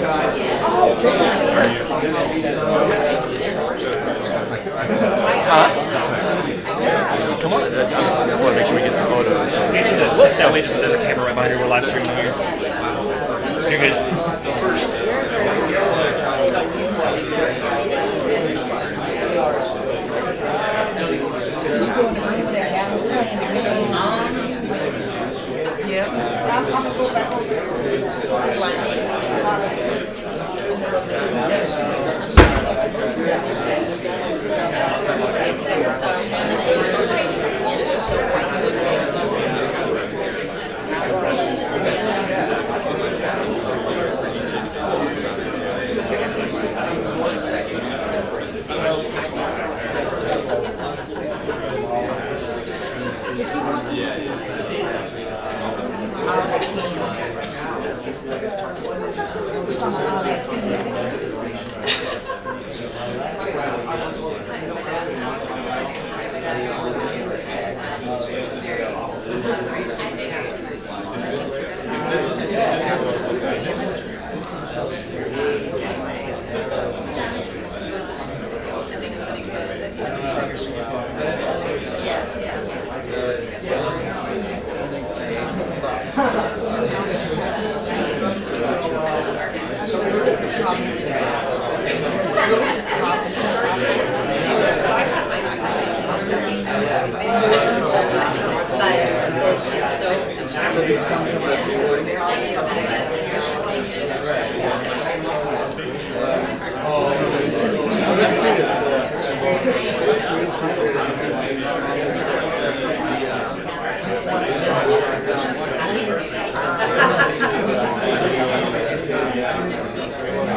Come on. I want to make sure we get some photos. That way, just there's a camera right behind you. We're live streaming here. You're good.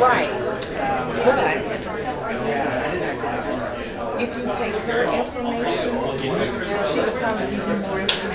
Right. But if you take her information, she could probably give you more information.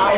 I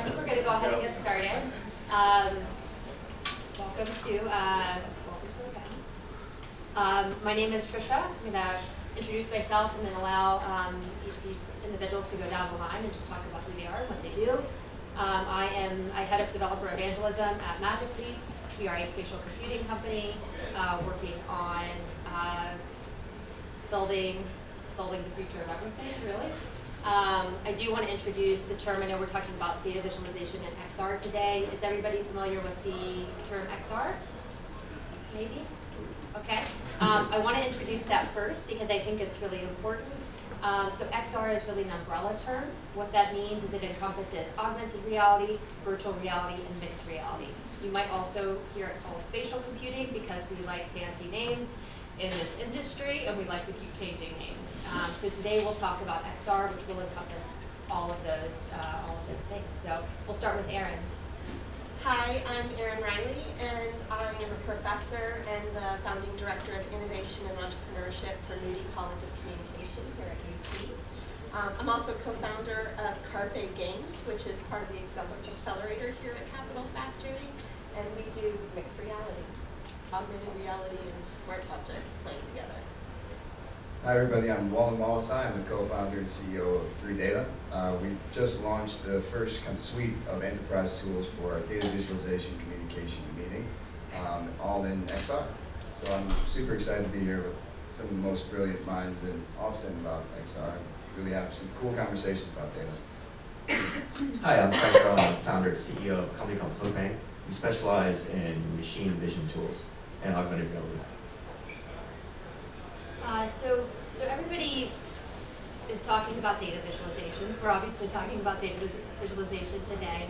think we're going to go ahead and get started. Welcome to event. My name is Trisha. I'm going to introduce myself and then allow each of these individuals to go down the line and just talk about who they are and what they do. I head up developer evangelism at Magic Leap. We are a spatial computing company working on building the future of everything, really. I do want to introduce the term. I know we're talking about data visualization in XR today. Is everybody familiar with the term XR? Maybe? Okay. I want to introduce that first because I think it's really important. So XR is really an umbrella term. What that means is it encompasses augmented reality, virtual reality, and mixed reality. You might also hear it called spatial computing because we like fancy names in this industry and we like to keep changing names. So today we'll talk about XR, which will encompass all of those things. So we'll start with Erin. Hi, I'm Erin Riley, and I am a professor and the founding director of innovation and entrepreneurship for Moody College of Communication here at UT. I'm also co-founder of Carpe Games, which is part of the accelerator here at Capital Factory, and we do mixed reality, augmented reality, and smart objects playing together. Hi everybody, I'm Wallen Wallace. I'm the co-founder and CEO of 3Data. We just launched the first kind of suite of enterprise tools for data visualization, communication, and meeting, all in XR. So I'm super excited to be here with some of the most brilliant minds in Austin about XR. Really have some cool conversations about data. Hi, I'm Frank Rowe. I'm the founder and CEO of a company called Propane. We specialize in machine vision tools and augmented reality. So everybody is talking about data visualization. We're obviously talking about data visualization today.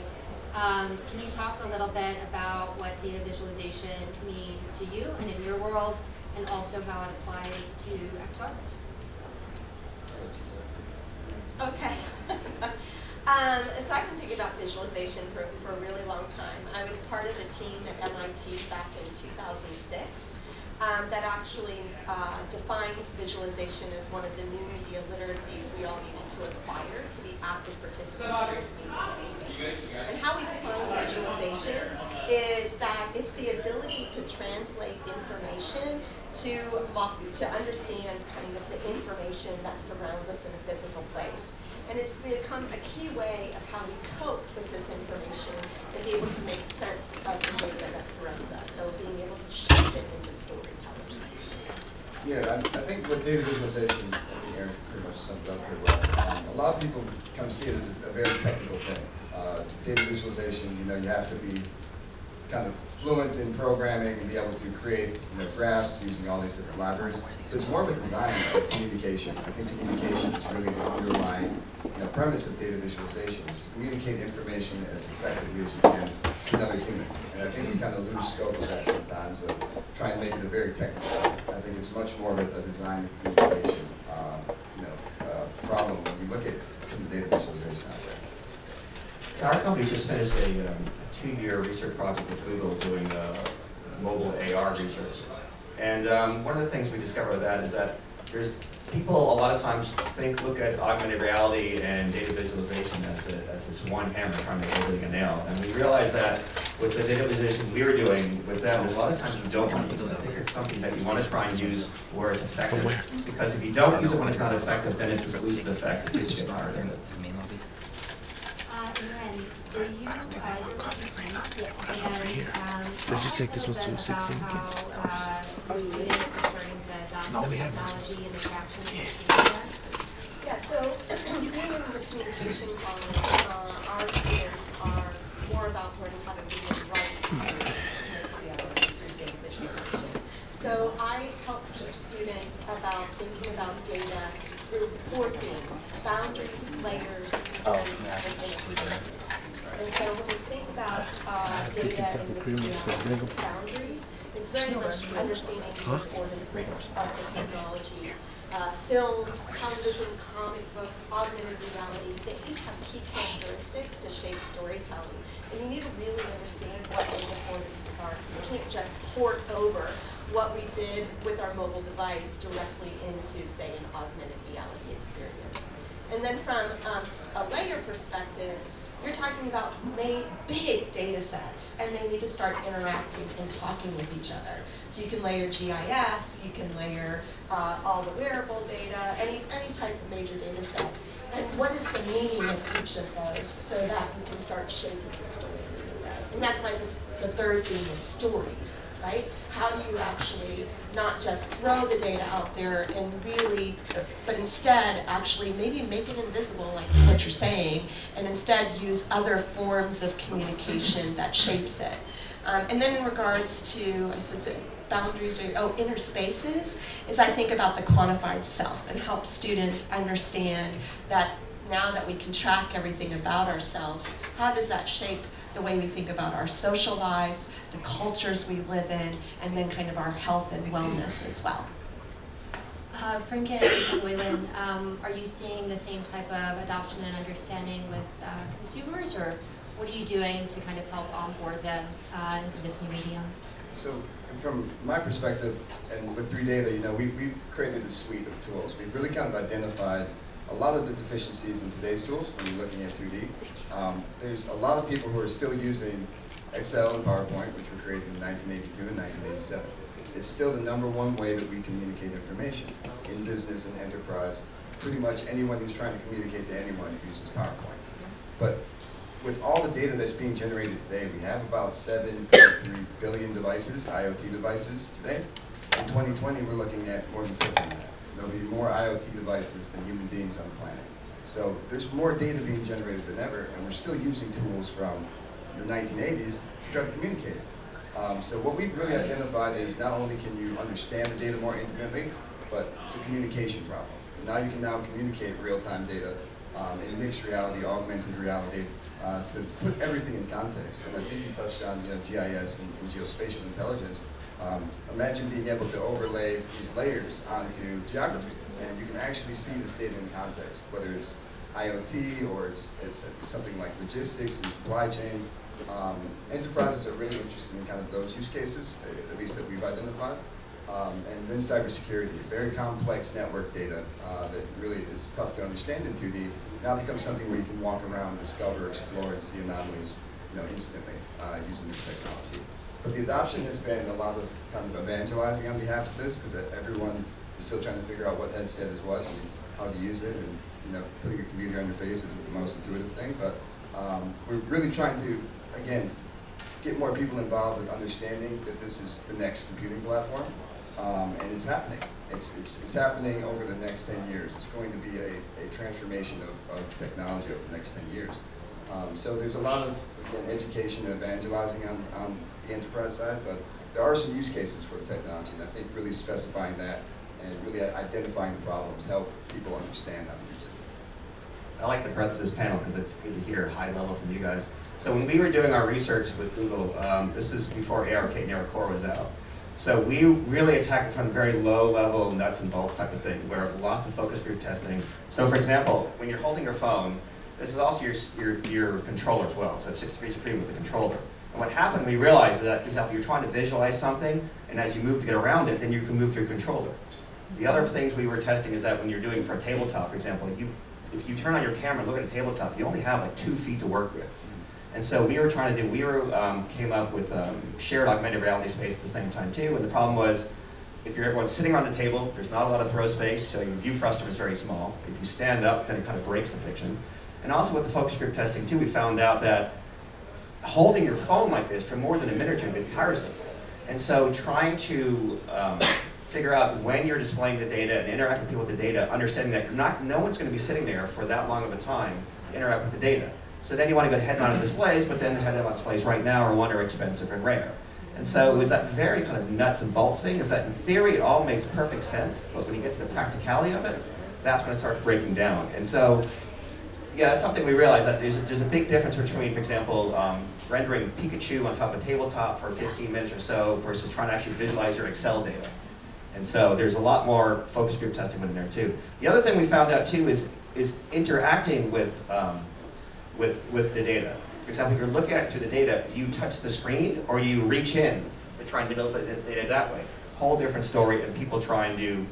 Can you talk a little bit about what data visualization means to you and in your world, and also how it applies to XR? Okay. So I've been thinking about visualization for a really long time. I was part of a team at MIT back in 2006. That actually defined visualization as one of the new media literacies we all needed to acquire to be active participants in this media. And how we define visualization is that it's the ability to translate information to understand kind of the information that surrounds us in a physical place. And it's become a key way of how we cope with this information and be able to make sense of the data that surrounds us. So being able to shape it into storytelling. Yeah, I think with data visualization, I think Erin pretty much summed it up pretty well. A lot of people kind of see it as a very technical thing. Data visualization, you have to be kind of fluent in programming and be able to create graphs using all these different libraries. But it's more of a design of communication. I think communication is really the underlying premise of data visualization, is to communicate information as effectively as you can to another human. And I think we kind of lose scope of that sometimes, of trying to make it a very technical thing. I think it's much more of a design and communication problem when you look at some of the data visualization out there. Our company just finished a 2-year research project with Google doing mobile AR research. And one of the things we discovered with that is that there's people a lot of times look at augmented reality and data visualization as this one hammer trying to make everything a nail. And we realized that with the data visualization we were doing with them, there's a lot of times you don't want to use it. I think it's something that you want to try and use where it's effective. Because if you don't use it when it's not effective, then it just loses effect. It's just harder. And so you, Let's just take this one to 16 again. Your students are starting to adopt technology and interaction with Yeah, so being in the communication college, our students are more about learning how to read and write because we are through data visualization. So I help teach students about thinking about data through 4 themes: boundaries, layers, stories, and interfaces. And so when we think about data and boundaries, it's very much understanding the affordances of the technology. Film, television, comic books, augmented reality, they each have key characteristics to shape storytelling. And you need to really understand what those affordances are, because you can't just port over what we did with our mobile device directly into, say, an augmented reality experience. And then from a layer perspective, you're talking about big data sets, and they need to start interacting and talking with each other. So you can layer GIS, you can layer all the wearable data, any type of major data set. And what is the meaning of each of those so that you can start shaping the story in a way? And that's why the third theme is stories, right? How do you actually not just throw the data out there and really, but instead actually maybe make it invisible like what you're saying, and instead use other forms of communication that shapes it. And then in regards to, I said boundaries or interspaces, is I think about the quantified self and help students understand that now that we can track everything about ourselves, how does that shape the way we think about our social lives, the cultures we live in, and then kind of our health and wellness as well. Franken and Wayland, are you seeing the same type of adoption and understanding with consumers, or what are you doing to kind of help onboard them into this new medium? So from my perspective, and with 3Data, you know, we've created a suite of tools. We've really kind of identified a lot of the deficiencies in today's tools when you're looking at 2D. There's a lot of people who are still using Excel and PowerPoint, which were created in 1982 and 1987. It's still the #1 way that we communicate information in business and enterprise. Pretty much anyone who's trying to communicate to anyone uses PowerPoint. But with all the data that's being generated today, we have about 7.3 billion devices, IoT devices today. In 2020, we're looking at more than 50 that. There'll be more IoT devices than human beings on the planet. So there's more data being generated than ever, and we're still using tools from the 1980s to try to communicate it. So what we've really identified is not only can you understand the data more intimately, but it's a communication problem. Now you can communicate real-time data in mixed reality, augmented reality, to put everything in context. And I think you touched on GIS and geospatial intelligence. Imagine being able to overlay these layers onto geography, and you can actually see this data in context, whether it's IoT or it's something like logistics and supply chain. Enterprises are really interested in kind of those use cases, at least that we've identified. And then cybersecurity, very complex network data that really is tough to understand in 2D, now becomes something where you can walk around, discover, explore, and see anomalies instantly using this technology. But the adoption has been a lot of kind of evangelizing on behalf of this, because everyone is still trying to figure out what headset is what and how to use it, and putting a computer on your face isn't the most intuitive thing. But we're really trying to, again, get more people involved with understanding that this is the next computing platform, and it's happening. It's happening over the next 10 years. It's going to be a transformation of technology over the next 10 years. So there's a lot of, again, education and evangelizing on the enterprise side, but there are some use cases for the technology, and I think really specifying that and really identifying the problems help people understand how to use it. I like the breadth of this panel because it's good to hear high level from you guys. So when we were doing our research with Google, this is before ARK and AR Core was out. So we really attacked it from a very low level, nuts and bolts type of thing, where lots of focus group testing. So for example, when you're holding your phone, this is also your controller as well. So 6 degrees of freedom with the controller. And what happened, we realized that, for example, you're trying to visualize something, and as you move to get around it, then you can move through your controller. The other things we were testing is that when you're doing for a tabletop, for example, if you turn on your camera and look at a tabletop, you only have like 2 feet to work with. And so we were trying to do, came up with shared augmented reality space at the same time too, and the problem was, if everyone's sitting around the table, there's not a lot of throw space, so your view frustum is very small. If you stand up, then it kind of breaks the fiction. And also with the focus group testing too, we found out that holding your phone like this for more than a minute or two gets tiresome. And so trying to figure out when you're displaying the data and interact with people with the data, understanding that no one's going to be sitting there for that long of a time to interact with the data. So then you want to go to head-mounted displays, but then the head-mounted displays right now are one are expensive and rare. And so it was that very kind of nuts and bolts thing, is that in theory it all makes perfect sense, but when you get to the practicality of it, that's when it starts breaking down. And so, yeah, that's something we realized, that there's a big difference between, for example, rendering Pikachu on top of a tabletop for 15 minutes or so versus trying to actually visualize your Excel data. And so there's a lot more focus group testing in there too. The other thing we found out too is interacting with the data. For example, if you're looking at it through the data, do you touch the screen or do you reach in to try and manipulate the data that way? Whole different story, and people trying to,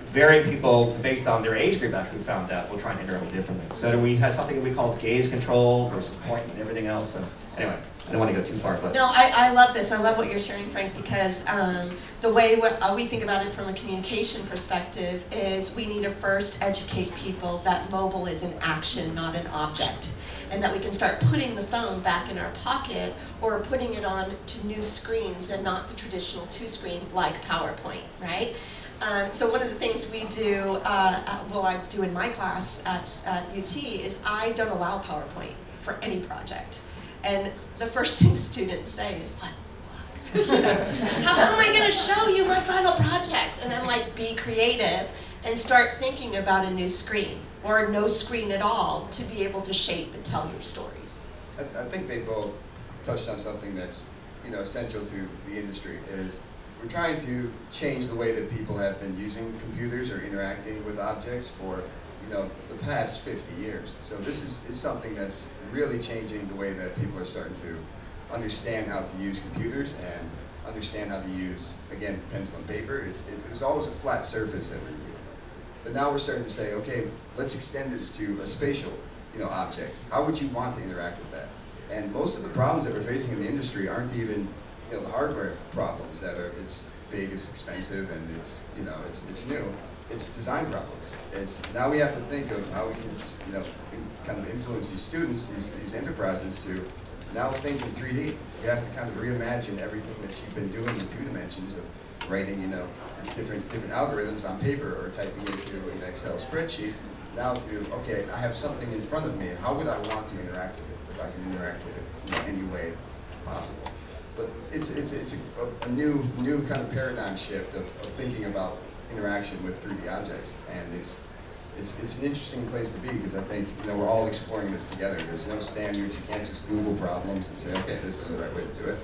varying people based on their age group actually found out will try and interact differently. So we had something we called gaze control versus point and everything else. So anyway, I don't want to go too far, but. No, I love this. I love what you're sharing, Frank, because the way we think about it from a communication perspective is we need to first educate people that mobile is an action, not an object. And that we can start putting the phone back in our pocket or putting it on to new screens and not the traditional 2-screen like PowerPoint, right? So one of the things we do, I do in my class at UT is I don't allow PowerPoint for any project. And the first thing students say is, what? How am I going to show you my final project? And I'm like, be creative and start thinking about a new screen or no screen at all to be able to shape and tell your stories. I think they both touched on something that's essential to the industry. Is we're trying to change the way that people have been using computers or interacting with objects for the past 50 years. So this is something that's really changing the way that people are starting to understand how to use computers and understand how to use, again, pencil and paper. It was always a flat surface that we used. But now we're starting to say, okay, let's extend this to a spatial object. How would you want to interact with that? And most of the problems that we're facing in the industry aren't even the hardware problems that are, it's big, it's expensive, and it's new. It's design problems. Now we have to think of how we can kind of influence these students, these enterprises to now think in 3D. You have to kind of reimagine everything that you've been doing in 2 dimensions of writing different algorithms on paper or typing into an Excel spreadsheet. Now to, okay, I have something in front of me. How would I want to interact with it if I can interact with it in any way possible? But it's a new kind of paradigm shift of thinking about interaction with 3D objects, and it's an interesting place to be because I think we're all exploring this together. There's no standards. You can't just Google problems and say, okay, this is the right way to do it.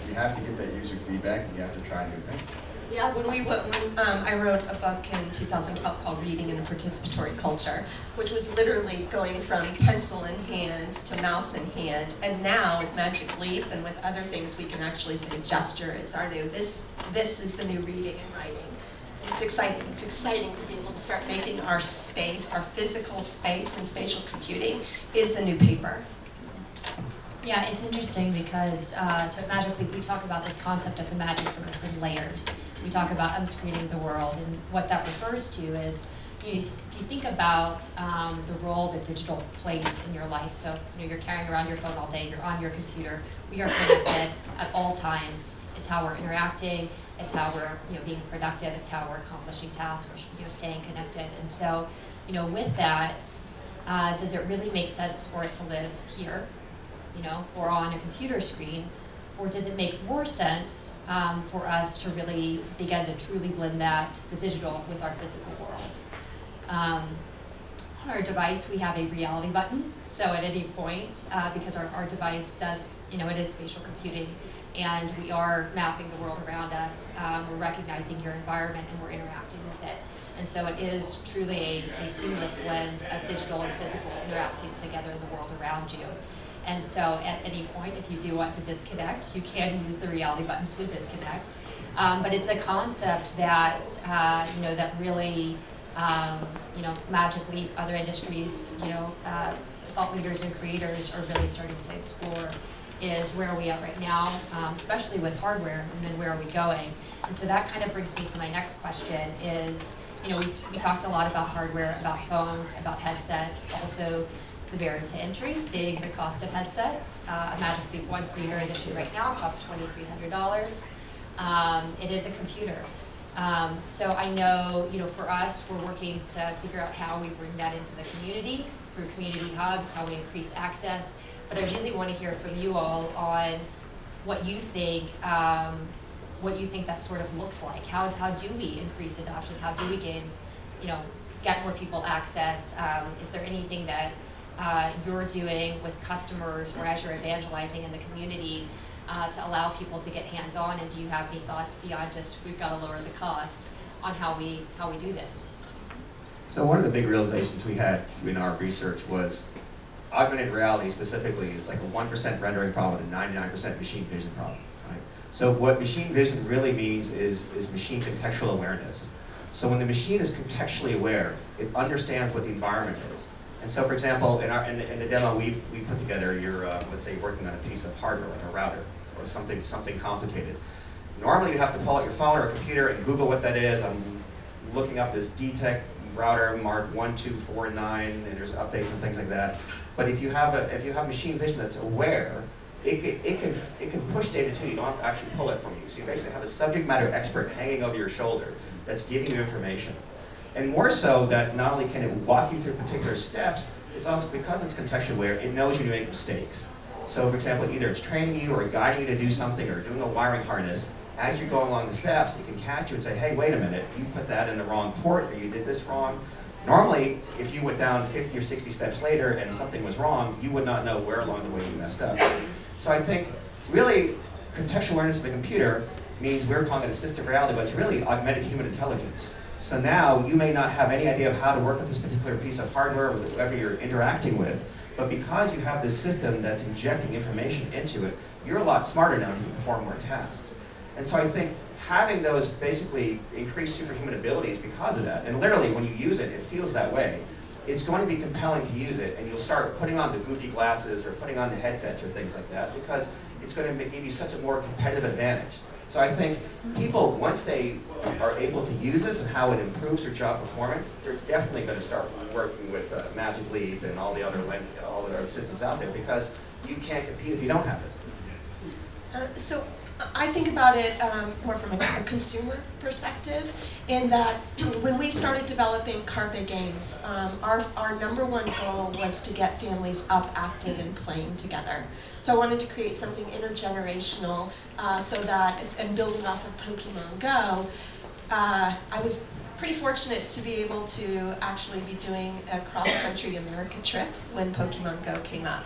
You have to get that user feedback, and you have to try new things. Yeah, when I wrote a book in 2012 called Reading in a Participatory Culture, which was literally going from pencil in hand to mouse in hand, and now with Magic Leap and with other things we can actually say gesture is our new, this is the new reading and writing. It's exciting. It's exciting to be able to start making our space, our physical space and spatial computing is the new paper. Yeah, it's interesting because so at Magic Leap we talk about this concept of the Magicverse and layers. We talk about unscreening the world, and what that refers to is if you think about the role that digital plays in your life. So you're carrying around your phone all day, you're on your computer. We are connected at all times. It's how we're interacting. It's how we're being productive. It's how we're accomplishing tasks. We're staying connected. And so with that, does it really make sense for it to live here, or on a computer screen, or does it make more sense for us to really begin to truly blend the digital with our physical world? On our device, we have a reality button. So at any point, because our device does, it is spatial computing, and we are mapping the world around us. We're recognizing your environment, and we're interacting with it. And so it is truly a seamless blend of digital and physical interacting together in the world around you. And so at any point, if you do want to disconnect, you can use the reality button to disconnect. But it's a concept that, that really, Magic Leap, other industries, thought leaders and creators are really starting to explore is where are we at right now, especially with hardware, and then where are we going? And so that kind of brings me to my next question is, we talked a lot about hardware, about phones, about headsets, also the barrier to entry, being the cost of headsets. A Magic Leap 1 creator edition right now costs $2,300. It is a computer. So I know, for us, we're working to figure out how we bring that into the community through community hubs, how we increase access. But I really want to hear from you all on what you think that sort of looks like. How do we increase adoption? How do we get more people access? Is there anything that you're doing with customers or as you're evangelizing in the community to allow people to get hands-on? And do you have any thoughts beyond just we've got to lower the cost on how we do this? So one of the big realizations we had in our research was augmented reality specifically is like a 1% rendering problem and a 99% machine vision problem. Right? So what machine vision really means is machine contextual awareness. So when the machine is contextually aware, it understands what the environment is. And so, for example, in the demo we put together, you're let's say working on a piece of hardware like a router or something complicated. Normally you have to pull out your phone or a computer and Google what that is. I'm looking up this DTEC router marked 1249, and there's updates and things like that. But if you have machine vision that's aware, it can push data to you. You don't have to actually pull it from you. So you basically have a subject matter expert hanging over your shoulder that's giving you information. And more so that not only can it walk you through particular steps, it's also because it's contextually aware, it knows you make mistakes. So for example, either it's training you or guiding you to do something or doing a wiring harness. As you're going along the steps, it can catch you and say, hey, wait a minute, you put that in the wrong port or you did this wrong. Normally, if you went down 50 or 60 steps later and something was wrong, you would not know where along the way you messed up. So I think really contextual awareness of the computer means we're calling it assistive reality, but it's really augmented human intelligence. So now you may not have any idea of how to work with this particular piece of hardware or whoever you're interacting with, but because you have this system that's injecting information into it, you're a lot smarter now and you can perform more tasks. And so I think having those basically increased superhuman abilities because of that, and literally when you use it, it feels that way, it's going to be compelling to use it, and you'll start putting on the goofy glasses or putting on the headsets or things like that because it's going to give you such a more competitive advantage. So I think people, once they are able to use this and how it improves their job performance, they're definitely going to start working with Magic Leap and all the other systems out there because you can't compete if you don't have it. So I think about it more from a consumer perspective in that when we started developing Carpe games, our #1 goal was to get families up, active, and playing together. So I wanted to create something intergenerational so that, and building off of Pokemon Go, I was pretty fortunate to be able to actually be doing a cross-country America trip when Pokemon Go came up.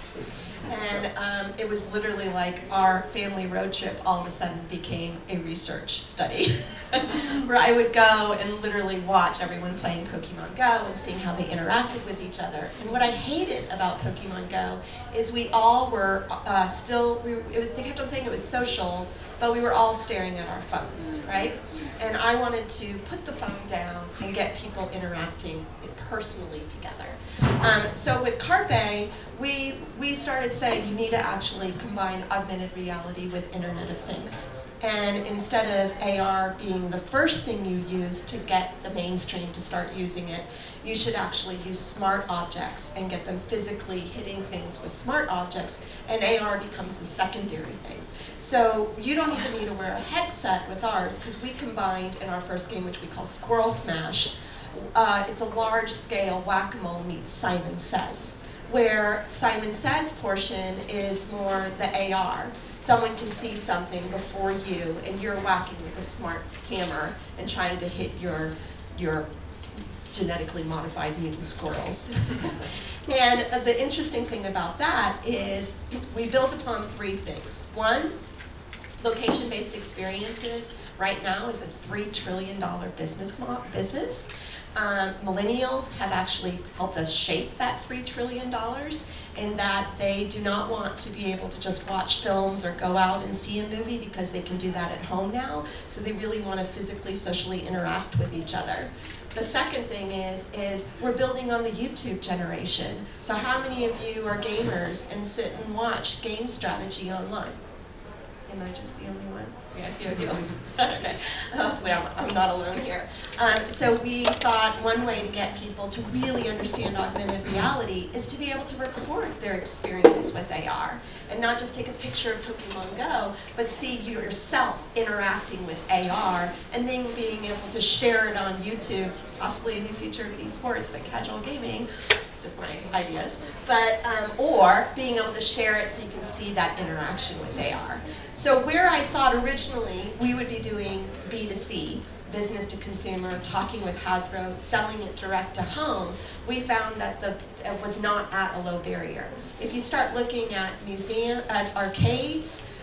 And it was literally like our family road trip all of a sudden became a research study where I would go and literally watch everyone playing Pokemon Go and seeing how they interacted with each other. And what I hated about Pokemon Go is we all were they kept on saying it was social, but we were all staring at our phones, right? And I wanted to put the phone down and get people interacting personally together. So with Carpe, we started saying you need to actually combine augmented reality with Internet of Things. And instead of AR being the first thing you use to get the mainstream to start using it, you should actually use smart objects and get them physically hitting things with smart objects, and AR becomes the secondary thing. So you don't even need to wear a headset with ours, because we combined in our first game, which we call Squirrel Smash. It's a large-scale whack-a-mole meets Simon Says, where Simon Says portion is more the AR. Someone can see something before you, and you're whacking with a smart hammer and trying to hit your genetically modified mutant squirrels. And the interesting thing about that is we built upon 3 things. 1, Location-based experiences right now is a $3 trillion business. Millennials have actually helped us shape that $3 trillion in that they do not want to be able to just watch films or go out and see a movie because they can do that at home now. So they really want to physically, socially interact with each other. The second thing is we're building on the YouTube generation. So how many of you are gamers and sit and watch game strategy online? Am I just the only one? Yeah, a few of you. Okay. Well, I'm not alone here. So we thought one way to get people to really understand augmented reality is to be able to record their experience with AR. And not just take a picture of Pokemon Go, but see yourself interacting with AR and then being able to share it on YouTube, possibly a new future of esports, but casual gaming. Just my ideas, but or being able to share it so you can see that interaction with AR. So where I thought originally we would be doing B2C, business to consumer, talking with Hasbro, selling it direct to home, we found that it was not at a low barrier. If you start looking at arcades,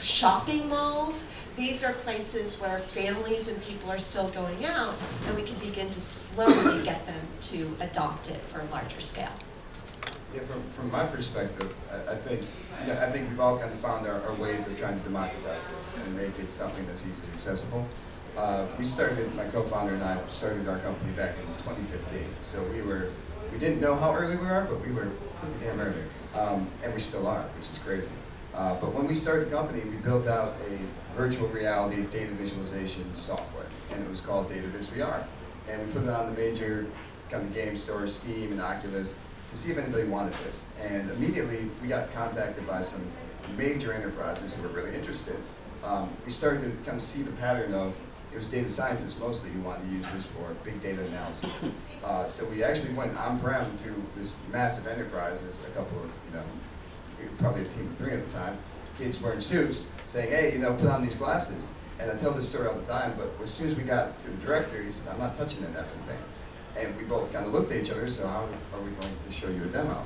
shopping malls, these are places where families and people are still going out, and we can begin to slowly get them to adopt it for a larger scale. Yeah, from my perspective, I think we've all kind of found our ways of trying to democratize this and make it something that's easily accessible. My co-founder and I started our company back in 2015. So we didn't know how early we are, but we were pretty damn early, and we still are, which is crazy. But when we started the company, we built out a virtual reality data visualization software, and it was called DataVis VR. And we put it on the major kind of game stores, Steam and Oculus, to see if anybody wanted this. And immediately, we got contacted by some major enterprises who were really interested. We started to kind of see the pattern of, it was data scientists mostly who wanted to use this for big data analysis. So we actually went on-prem to this massive enterprises, a couple of, probably a team of 3 at the time, kids wearing suits, saying, hey, put on these glasses. And I tell this story all the time, but as soon as we got to the director, he said, I'm not touching that effing thing. And we both kind of looked at each other, so how are we going to show you a demo?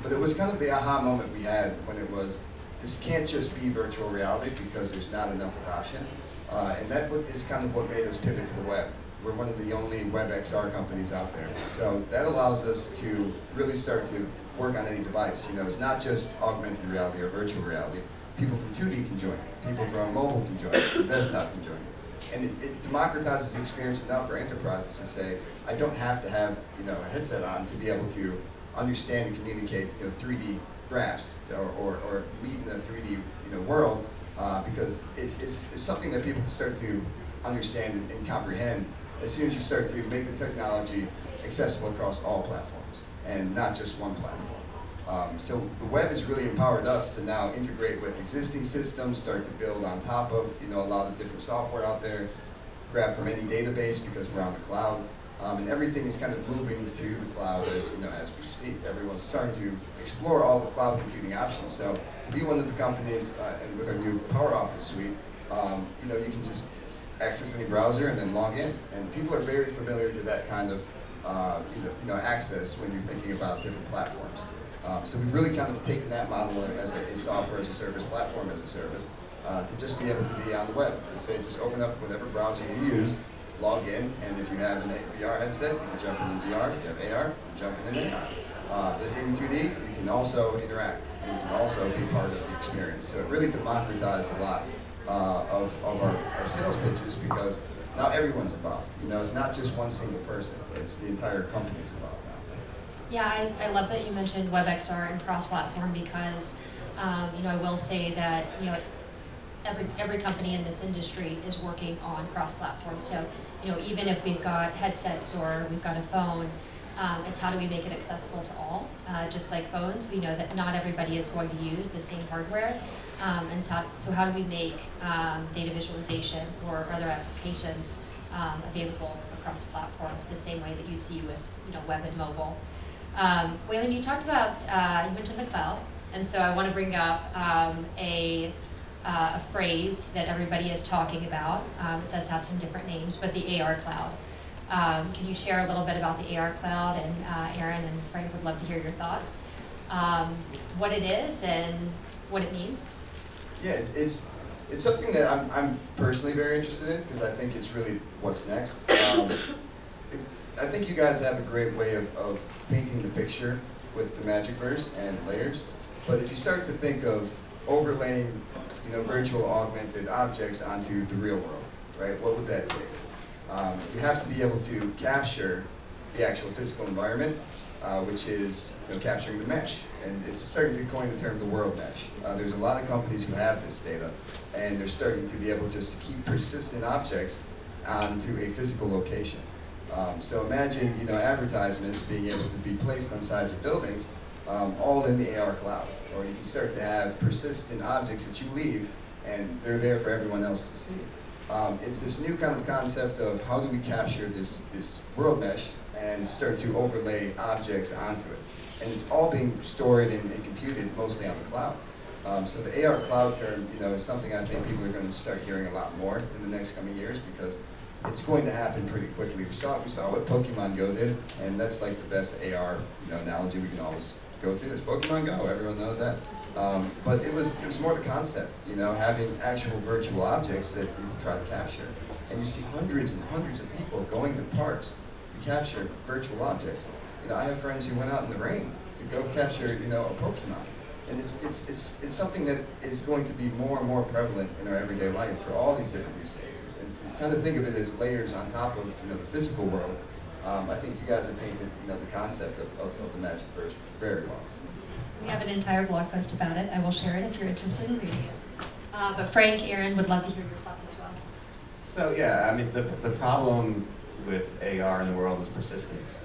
But it was kind of the aha moment we had when it was, this can't just be virtual reality because there's not enough adoption. And that is kind of what made us pivot to the web. We're one of the only web XR companies out there. So that allows us to really start to work on any device. It's not just augmented reality or virtual reality. People from 2D can join it. People from mobile can join it. Desktop can join it. And it democratizes the experience enough for enterprises to say, I don't have to have a headset on to be able to understand and communicate 3D graphs or meet in a 3D world because it's something that people can start to understand and comprehend as soon as you start to make the technology accessible across all platforms and not just one platform. So the web has really empowered us to now integrate with existing systems, start to build on top of a lot of different software out there, grab from any database because we're on the cloud, and everything is kind of moving to the cloud as we speak. Everyone's starting to explore all the cloud computing options. So to be one of the companies, and with our new Power Office suite, you can just access any browser and then log in, and people are very familiar to that kind of access when you're thinking about different platforms. So we've really kind of taken that model as a software as a service, platform as a service, to just be able to be on the web and say, just open up whatever browser you use, log in, and if you have a VR headset, you can jump in VR. If you have AR, you can jump in AR. If you're in 2D, you can also interact, and you can also be part of the experience. So it really democratized a lot of our sales pitches because now everyone's involved. It's not just one single person, it's the entire company is involved now. Yeah, I love that you mentioned WebXR and cross-platform because, I will say that, every company in this industry is working on cross-platform. So, even if we've got headsets or we've got a phone, it's how do we make it accessible to all? Just like phones, we know that not everybody is going to use the same hardware. And so how do we make data visualization or other applications available across platforms the same way that you see with web and mobile? Waylon, you talked about, you mentioned the cloud, and so I want to bring up a phrase that everybody is talking about. It does have some different names, but the AR cloud. Can you share a little bit about the AR cloud? And Aaron and Frank would love to hear your thoughts. What it is and what it means. Yeah, it's it's something that I'm personally very interested in because I think it's really what's next. I think you guys have a great way of painting the picture with the Magicverse and layers, but if you start to think of overlaying, virtual augmented objects onto the real world, right? What would that take? You have to be able to capture the actual physical environment, which is capturing the mesh. And it's starting to coin the term the world mesh. There's a lot of companies who have this data, and they're starting to be able just to keep persistent objects onto a physical location. So imagine advertisements being able to be placed on sides of buildings, all in the AR cloud. Or you can start to have persistent objects that you leave, and they're there for everyone else to see. It's this new kind of concept of how do we capture this world mesh and start to overlay objects onto it. And it's all being stored and computed mostly on the cloud. So the AR cloud term, is something I think people are going to start hearing a lot more in the next coming years because it's going to happen pretty quickly. We saw what Pokemon Go did, and that's like the best AR analogy we can always go to. It's Pokemon Go, everyone knows that. But it was more the concept, having actual virtual objects that you can try to capture. And you see hundreds and hundreds of people going to parks to capture virtual objects. I have friends who went out in the rain to go capture, a Pokemon. And it's something that is going to be more and more prevalent in our everyday life for all these different use cases. And to kind of think of it as layers on top of the physical world, I think you guys have painted the concept of the Magicverse very well. We have an entire blog post about it. I will share it if you're interested in reading it. But Frank, Aaron would love to hear your thoughts as well. So yeah, I mean the problem with AR in the world is persistence.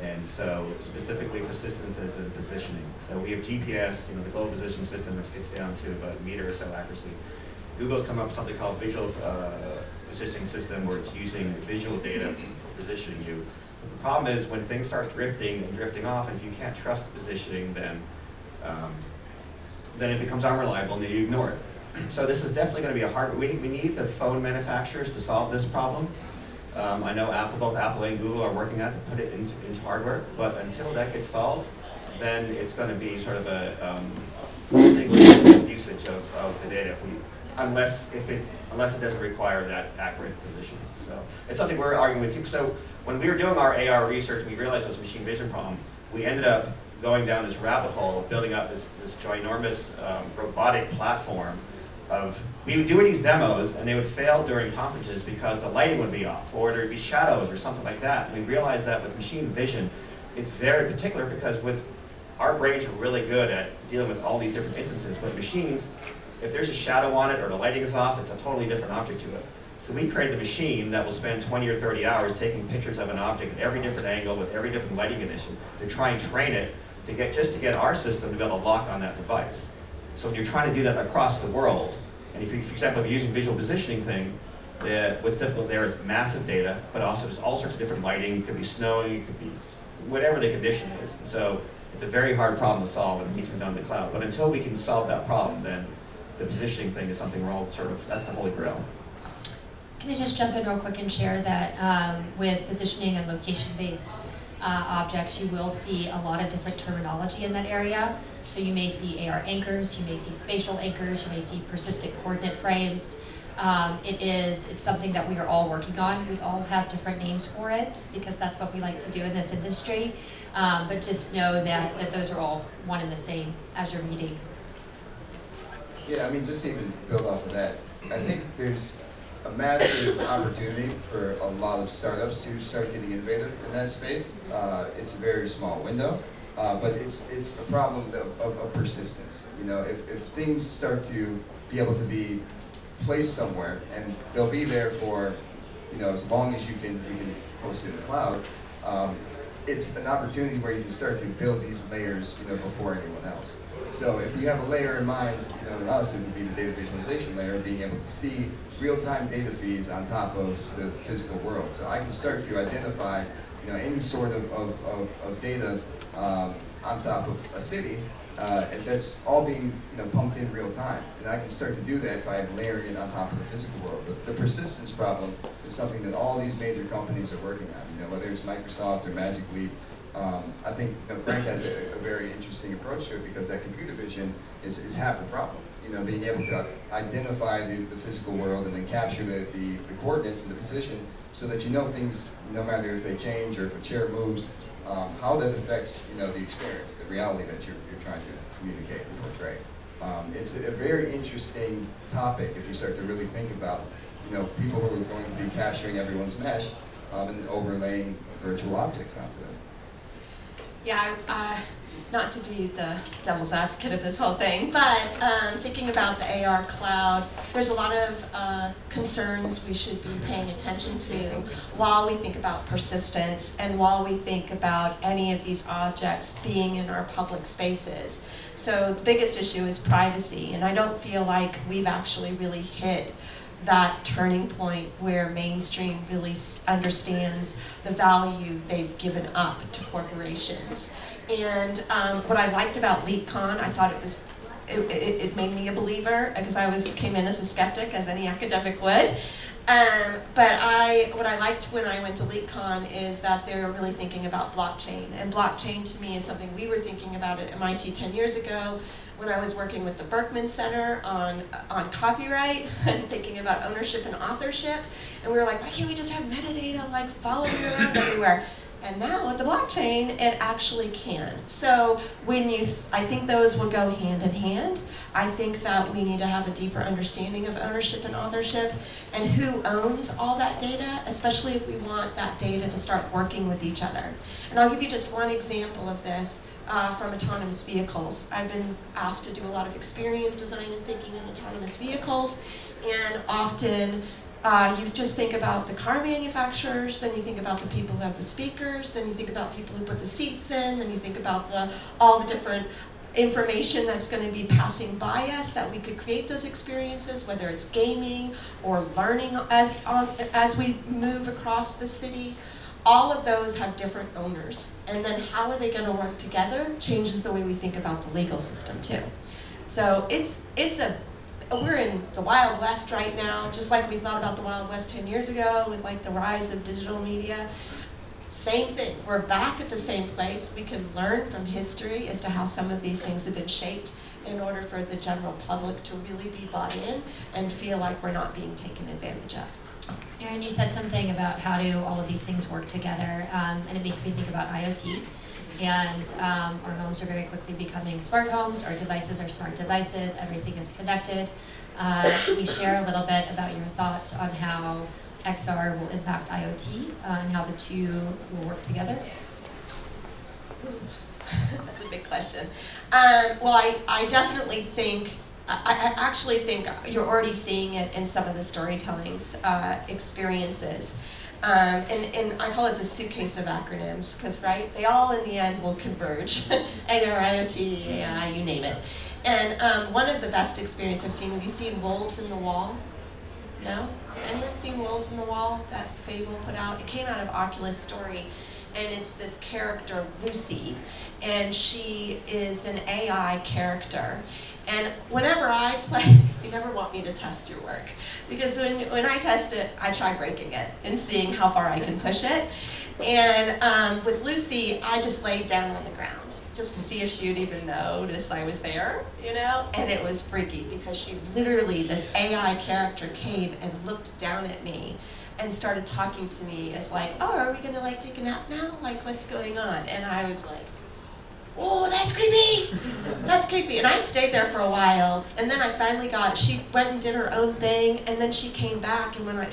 And so specifically persistence is in positioning. So we have GPS, the global positioning system, which gets down to about a meter or so accuracy. Google's come up with something called visual positioning system where it's using visual data for positioning you. But the problem is when things start drifting and drifting off, and if you can't trust the positioning, then it becomes unreliable and then you ignore it. So this is definitely going to be a hard, we need the phone manufacturers to solve this problem. I know both Apple and Google are working on it to put it into hardware, but until that gets solved, then it's going to be sort of a single usage of the data, unless it doesn't require that accurate positioning. So it's something we're arguing with too. So when we were doing our AR research, we realized it was a machine vision problem. We ended up going down this rabbit hole of building up this ginormous robotic platform. We would do these demos and they would fail during conferences because the lighting would be off or there'd be shadows or something like that. And we realized that with machine vision, it's very particular because our brains are really good at dealing with all these different instances, but machines, if there's a shadow on it or the lighting is off, it's a totally different object to it. So we created a machine that will spend 20 or 30 hours taking pictures of an object at every different angle with every different lighting condition to try and train it to get our system to be able to lock on that device. So when you're trying to do that across the world, and if you, for example, if you're using visual positioning thing, what's difficult there is massive data, but also there's all sorts of different lighting. It could be snowing, it could be whatever the condition is. And so it's a very hard problem to solve and it needs to be done in the cloud. But until we can solve that problem, then the positioning thing is something we're all that's the holy grail. Can I just jump in real quick and share that with positioning and location-based objects, you will see a lot of different terminology in that area. So you may see AR anchors, you may see spatial anchors, you may see persistent coordinate frames. It's something that we are all working on. We all have different names for it because that's what we like to do in this industry. But just know that those are all one and the same as you're reading. Yeah, I mean, just to even build off of that, I think there's a massive opportunity for a lot of startups to start getting innovative in that space. It's a very small window, but it's a problem of persistence. If things start to be able to be placed somewhere, and they'll be there for as long as you can host it in the cloud, it's an opportunity where you can start to build these layers before anyone else. So if you have a layer in mind, in us it would be the data visualization layer, being able to see real-time data feeds on top of the physical world. So I can start to identify any sort of data on top of a city, and that's all being pumped in real time. And I can start to do that by layering it on top of the physical world. But the persistence problem is something that all these major companies are working on, whether it's Microsoft or Magic Leap. I think Frank has a very interesting approach to it because that computer vision is half the problem. being able to identify the physical world and then capture the coordinates and the position so that you know things, no matter if they change or if a chair moves, how that affects, the experience, the reality that you're trying to communicate and portray. It's a very interesting topic if you start to really think about, people who are going to be capturing everyone's mesh and overlaying virtual objects onto them. Yeah, not to be the devil's advocate of this whole thing, but thinking about the AR cloud, there's a lot of concerns we should be paying attention to while we think about persistence and while we think about any of these objects being in our public spaces. So the biggest issue is privacy, and I don't feel like we've actually really hit that turning point where mainstream really understands the value they've given up to corporations. And what I liked about LeapCon, I thought it made me a believer, because I came in as a skeptic, as any academic would. But what I liked when I went to LeapCon is that they were really thinking about blockchain. And blockchain to me is something we were thinking about at MIT 10 years ago when I was working with the Berkman Center on copyright and thinking about ownership and authorship. And we were like, why can't we just have metadata like following you around everywhere? And now with the blockchain, it actually can. So I think those will go hand in hand. I think that we need to have a deeper understanding of ownership and authorship and who owns all that data, especially if we want that data to start working with each other. And I'll give you just one example of this from autonomous vehicles. I've been asked to do a lot of experience design and thinking in autonomous vehicles, and often you just think about the car manufacturers, then you think about the people who have the speakers, then you think about people who put the seats in, then you think about all the different information that's going to be passing by us that we could create those experiences, whether it's gaming or learning as we move across the city. All of those have different owners, and then how are they going to work together changes the way we think about the legal system too. So we're in the Wild West right now, just like we thought about the Wild West 10 years ago with like the rise of digital media. Same thing, we're back at the same place. We can learn from history as to how some of these things have been shaped in order for the general public to really be bought in and feel like we're not being taken advantage of. Erin, you said something about how do all of these things work together, and it makes me think about IoT. And our homes are very quickly becoming smart homes, our devices are smart devices, everything is connected. We share a little bit about your thoughts on how XR will impact IoT and how the two will work together. That's a big question. Well, I definitely think, I actually think you're already seeing it in some of the storytelling experiences. And I call it the suitcase of acronyms, because, right, they all in the end will converge. AR, IoT, AI, you name it. And one of the best experiences I've seen, have you seen Wolves in the Wall? No? Anyone seen Wolves in the Wall that Fable put out? It came out of Oculus Story, and it's this character, Lucy, and she is an AI character. And whenever I play, you never want me to test your work, because when I test it, I try breaking it and seeing how far I can push it. And with Lucy, I just laid down on the ground just to see if she would even notice I was there, And it was freaky because she literally, this AI character came and looked down at me and started talking to me as like, oh, are we gonna like take a nap now? Like, what's going on? And I was like, oh, that's creepy! That's creepy. And I stayed there for a while, and then I finally she went and did her own thing, and then she came back, and when I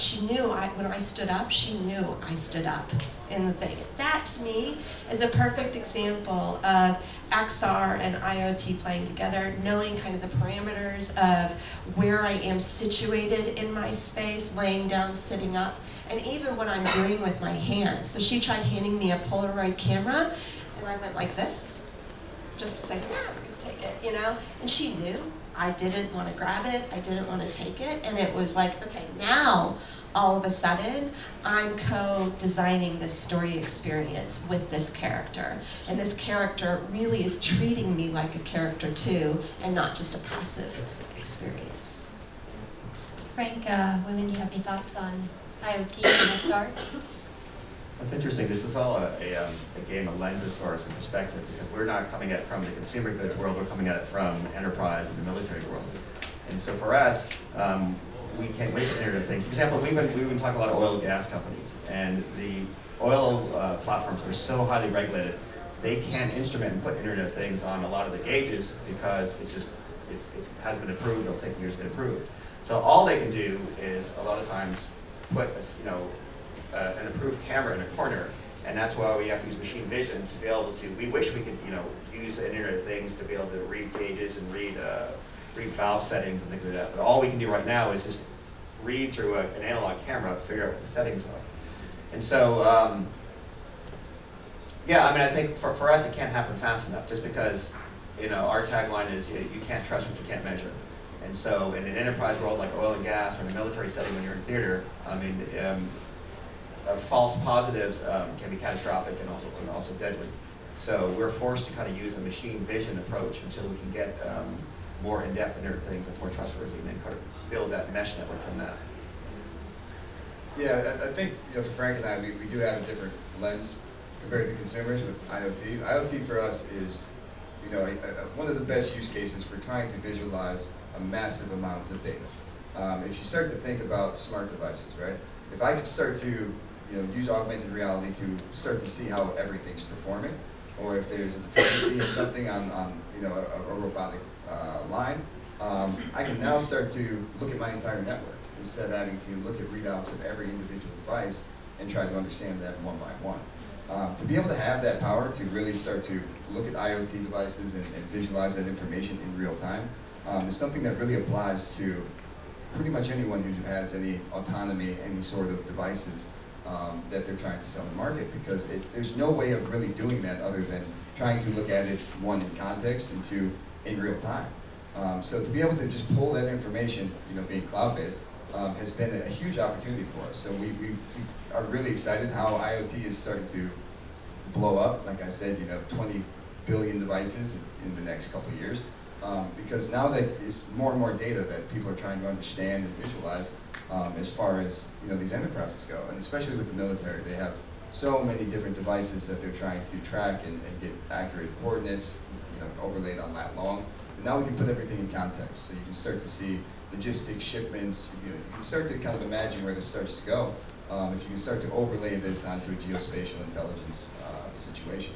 stood up, she knew I stood up in the thing. That, to me, is a perfect example of XR and IoT playing together, knowing kind of the parameters of where I am situated in my space, laying down, sitting up, and even what I'm doing with my hands. So she tried handing me a Polaroid camera, and I went like this, just to say, yeah, we can take it, And she knew I didn't want to grab it, I didn't want to take it, and it was like, okay, now, all of a sudden, I'm co-designing this story experience with this character. And this character really is treating me like a character too, and not just a passive experience. Frank, William, you have any thoughts on IoT and XR? That's interesting. This is all a game of lenses for us in perspective, because we're not coming at it from the consumer goods world, we're coming at it from enterprise and the military world. And so for us, we can't wait for Internet of Things. For example, we've been talking about oil and gas companies, and the oil platforms are so highly regulated, they can't instrument and put Internet of Things on a lot of the gauges because it hasn't been approved. It'll take years to get approved. So all they can do is a lot of times put an approved camera in a corner, and that's why we have to use machine vision to be able to. We wish we could use the Internet of Things to be able to read gauges and read valve settings and things like that. But all we can do right now is just read through an analog camera, figure out what the settings are. And so, yeah, I mean, I think for us it can't happen fast enough, just because our tagline is you can't trust what you can't measure. And so in an enterprise world like oil and gas, or in a military setting when you're in theater, I mean, false positives can be catastrophic and also deadly. So we're forced to kind of use a machine vision approach until we can get more in-depth Internet of Things that's more trustworthy, and then kind of build that mesh network from that. Yeah, I think for Frank and I, we do have a different lens compared to consumers with IoT. IoT for us is one of the best use cases for trying to visualize a massive amount of data. If you start to think about smart devices, right? If I could start to use augmented reality to start to see how everything's performing, or if there's a deficiency in something on a robotic line, I can now start to look at my entire network instead of having to look at readouts of every individual device and try to understand that one by one. To be able to have that power to really start to look at IoT devices and visualize that information in real time is something that really applies to pretty much anyone who has any autonomy, any sort of devices that they're trying to sell in the market, because there's no way of really doing that other than trying to look at it, one, in context, and two, in real time. So to be able to just pull that information, being cloud-based, has been a huge opportunity for us. So we are really excited how IoT is starting to blow up. Like I said, 20 billion devices in the next couple of years. Because now that it's more and more data that people are trying to understand and visualize as far as these enterprises go, and especially with the military, they have so many different devices that they're trying to track and get accurate coordinates, overlaid on lat long. But now we can put everything in context, so you can start to see logistics, shipments. You can start to kind of imagine where this starts to go if you can start to overlay this onto a geospatial intelligence situation.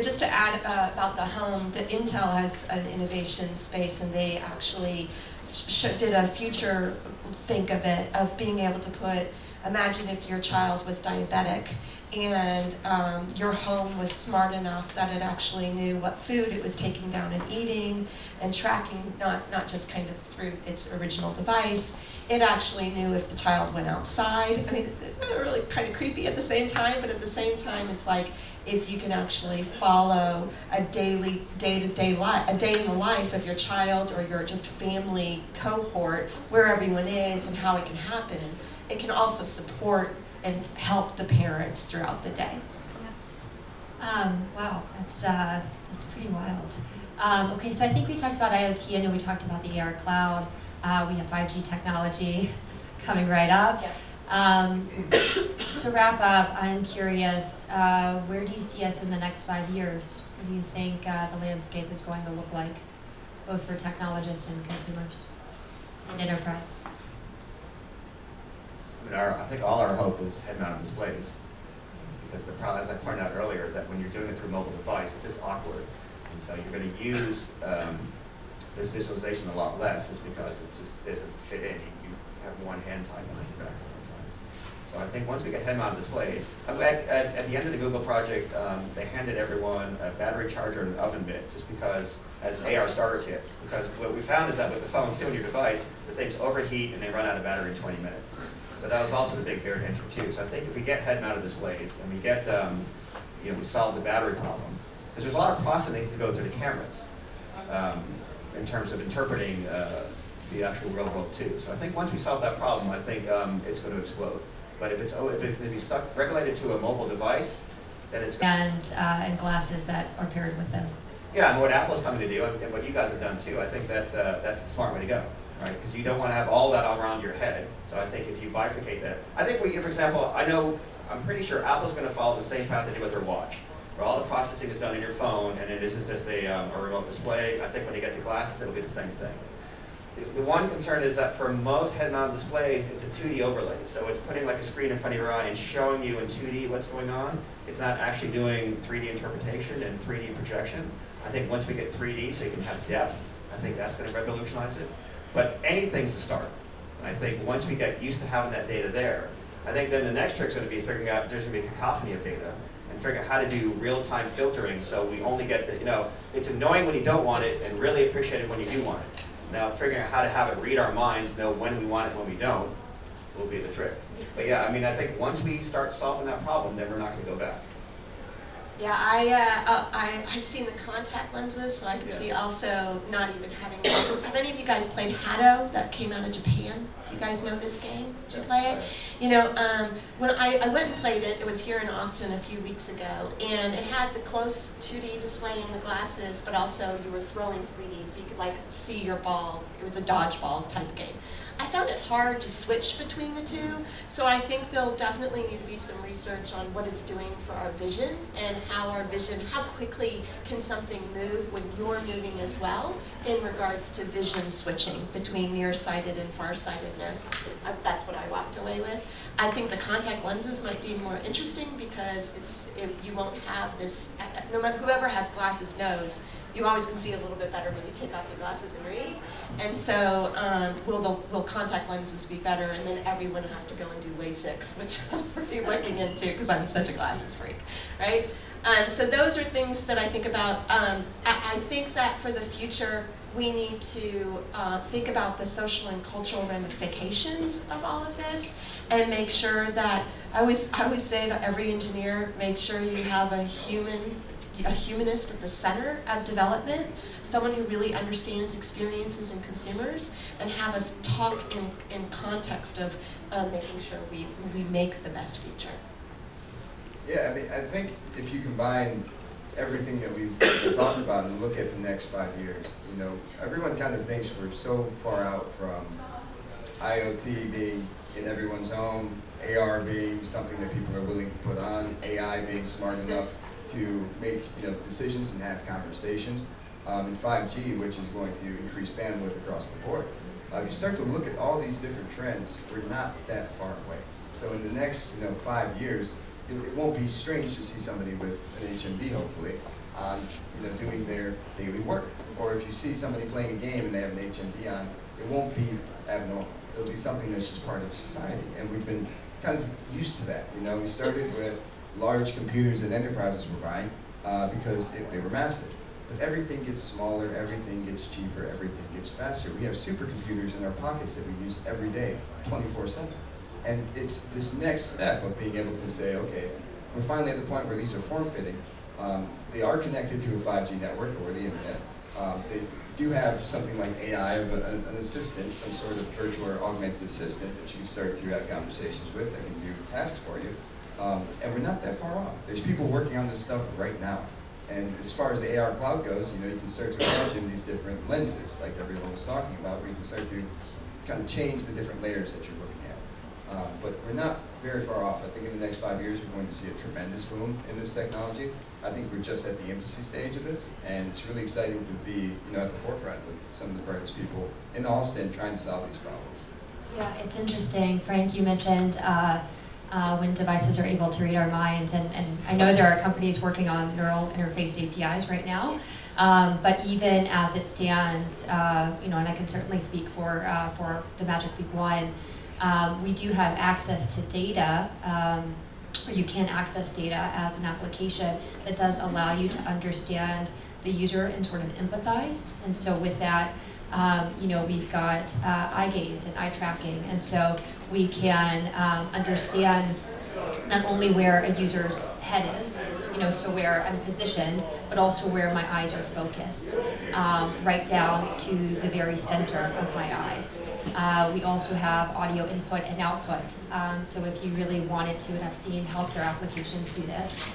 Just to add about the home, the Intel has an innovation space, and they actually did a future think of it, of being able to put, imagine if your child was diabetic and your home was smart enough that it actually knew what food it was taking down and eating, and tracking not just kind of through its original device. It actually knew if the child went outside. I mean, really kind of creepy at the same time, but at the same time, it's like if you can actually follow a day in the life of your child or your just family cohort, where everyone is and how it can happen. It can also support and help the parents throughout the day. Wow, that's pretty wild. Okay, so I think we talked about IoT. I know we talked about the AR cloud. We have 5G technology coming right up. To wrap up, I'm curious, where do you see us in the next 5 years? What do you think the landscape is going to look like, both for technologists and consumers and enterprise? I think all our hope is head-mounted displays, because the problem, as I pointed out earlier, is that when you're doing it through a mobile device, it's just awkward, and so you're going to use this visualization a lot less, just because it just doesn't fit in. You have one hand tied behind your back all the time. So I think once we get head-mounted displays, at the end of the Google project, they handed everyone a battery charger and an oven mitt, just because, as an AR starter kit. Because what we found is that with the phones too, on your device, the things overheat and they run out of battery in 20 minutes. So that was also the big barrier to entry too. So I think if we get head-mounted displays and we get, we solve the battery problem, because there's a lot of processing to go through the cameras in terms of interpreting the actual real world too. So I think once we solve that problem, I think it's going to explode. But if it's going to be regulated to a mobile device, then it's and glasses that are paired with them. Yeah, and what Apple's coming to do, and what you guys have done too, I think that's the smart way to go, right? Because you don't want to have all that all around your head. So I think if you bifurcate that, I think for example, I'm pretty sure Apple's going to follow the same path they did with their watch, where all the processing is done in your phone, and then this is just a remote display. I think when you get the glasses, it'll be the same thing. The one concern is that for most head-mounted displays, it's a 2D overlay. So it's putting like a screen in front of your eye and showing you in 2D what's going on. It's not actually doing 3D interpretation and 3D projection. I think once we get 3D so you can have depth, I think that's going to revolutionize it. But anything's a start. I think once we get used to having that data there, I think then the next trick's going to be figuring out there's going to be a cacophony of data and figuring out how to do real-time filtering so we only get the, it's annoying when you don't want it and really appreciate it when you do want it. Now, figuring out how to have it read our minds, know when we want it and when we don't, will be the trick. But yeah, I mean, I think once we start solving that problem, then we're not going to go back. Yeah, I've seen the contact lenses, so I can see also not even having glasses. Have any of you guys played Hado that came out of Japan? Do you guys know this game? Did you play it? When I went and played it, it was here in Austin a few weeks ago, and it had the close 2D display in the glasses, but also you were throwing 3D, so you could like see your ball. It was a dodgeball type game. I found it hard to switch between the two, so I think there'll definitely need to be some research on what it's doing for our vision and how quickly can something move when you're moving as well in regards to vision switching between nearsighted and farsightedness. That's what I walked away with. I think the contact lenses might be more interesting because you won't have this, no matter whoever has glasses knows, you always can see a little bit better when you take off your glasses and read. And so will contact lenses be better? And then everyone has to go and do LASIK, which I'm really looking into because I'm such a glasses freak, right? So those are things that I think about. I think that for the future, we need to think about the social and cultural ramifications of all of this and make sure that, I always say to every engineer, make sure you have a humanist at the center of development, someone who really understands experiences and consumers, and have us talk in context of making sure we make the best feature. Yeah, I mean, I think if you combine everything that we've talked about and look at the next 5 years, everyone kind of thinks we're so far out from IoT being in everyone's home, AR being something that people are willing to put on, AI being smart enough to make decisions and have conversations, and 5G, which is going to increase bandwidth across the board. If you start to look at all these different trends, we're not that far away. So in the next 5 years, it won't be strange to see somebody with an HMD, hopefully, doing their daily work. Or if you see somebody playing a game and they have an HMD on, it won't be abnormal. It'll be something that's just part of society, and we've been kind of used to that. We started with large computers that enterprises were buying because they were massive. But everything gets smaller, everything gets cheaper, everything gets faster. We have supercomputers in our pockets that we use every day, 24/7. And it's this next step of being able to say, okay, we're finally at the point where these are form-fitting. They are connected to a 5G network or the internet. They do have something like AI, an assistant, some sort of virtual or augmented assistant that you can start to have conversations with that can do tasks for you. And we're not that far off. There's people working on this stuff right now. And as far as the AR cloud goes, you can start to imagine these different lenses, like everyone was talking about, where you can start to kind of change the different layers that you're looking at. But we're not very far off. I think in the next 5 years, we're going to see a tremendous boom in this technology. I think we're just at the infancy stage of this, and it's really exciting to be, at the forefront with some of the brightest people in Austin trying to solve these problems. Yeah, it's interesting. Frank, you mentioned when devices are able to read our minds, and I know there are companies working on neural interface APIs right now, but even as it stands, and I can certainly speak for the Magic Leap 1, we do have access to data, or you can access data as an application that does allow you to understand the user and sort of empathize. And so with that, we've got eye gaze and eye tracking, and so we can understand not only where a user's head is, so where I'm positioned, but also where my eyes are focused, right down to the very center of my eye. We also have audio input and output. So if you really wanted to, and I've seen healthcare applications do this,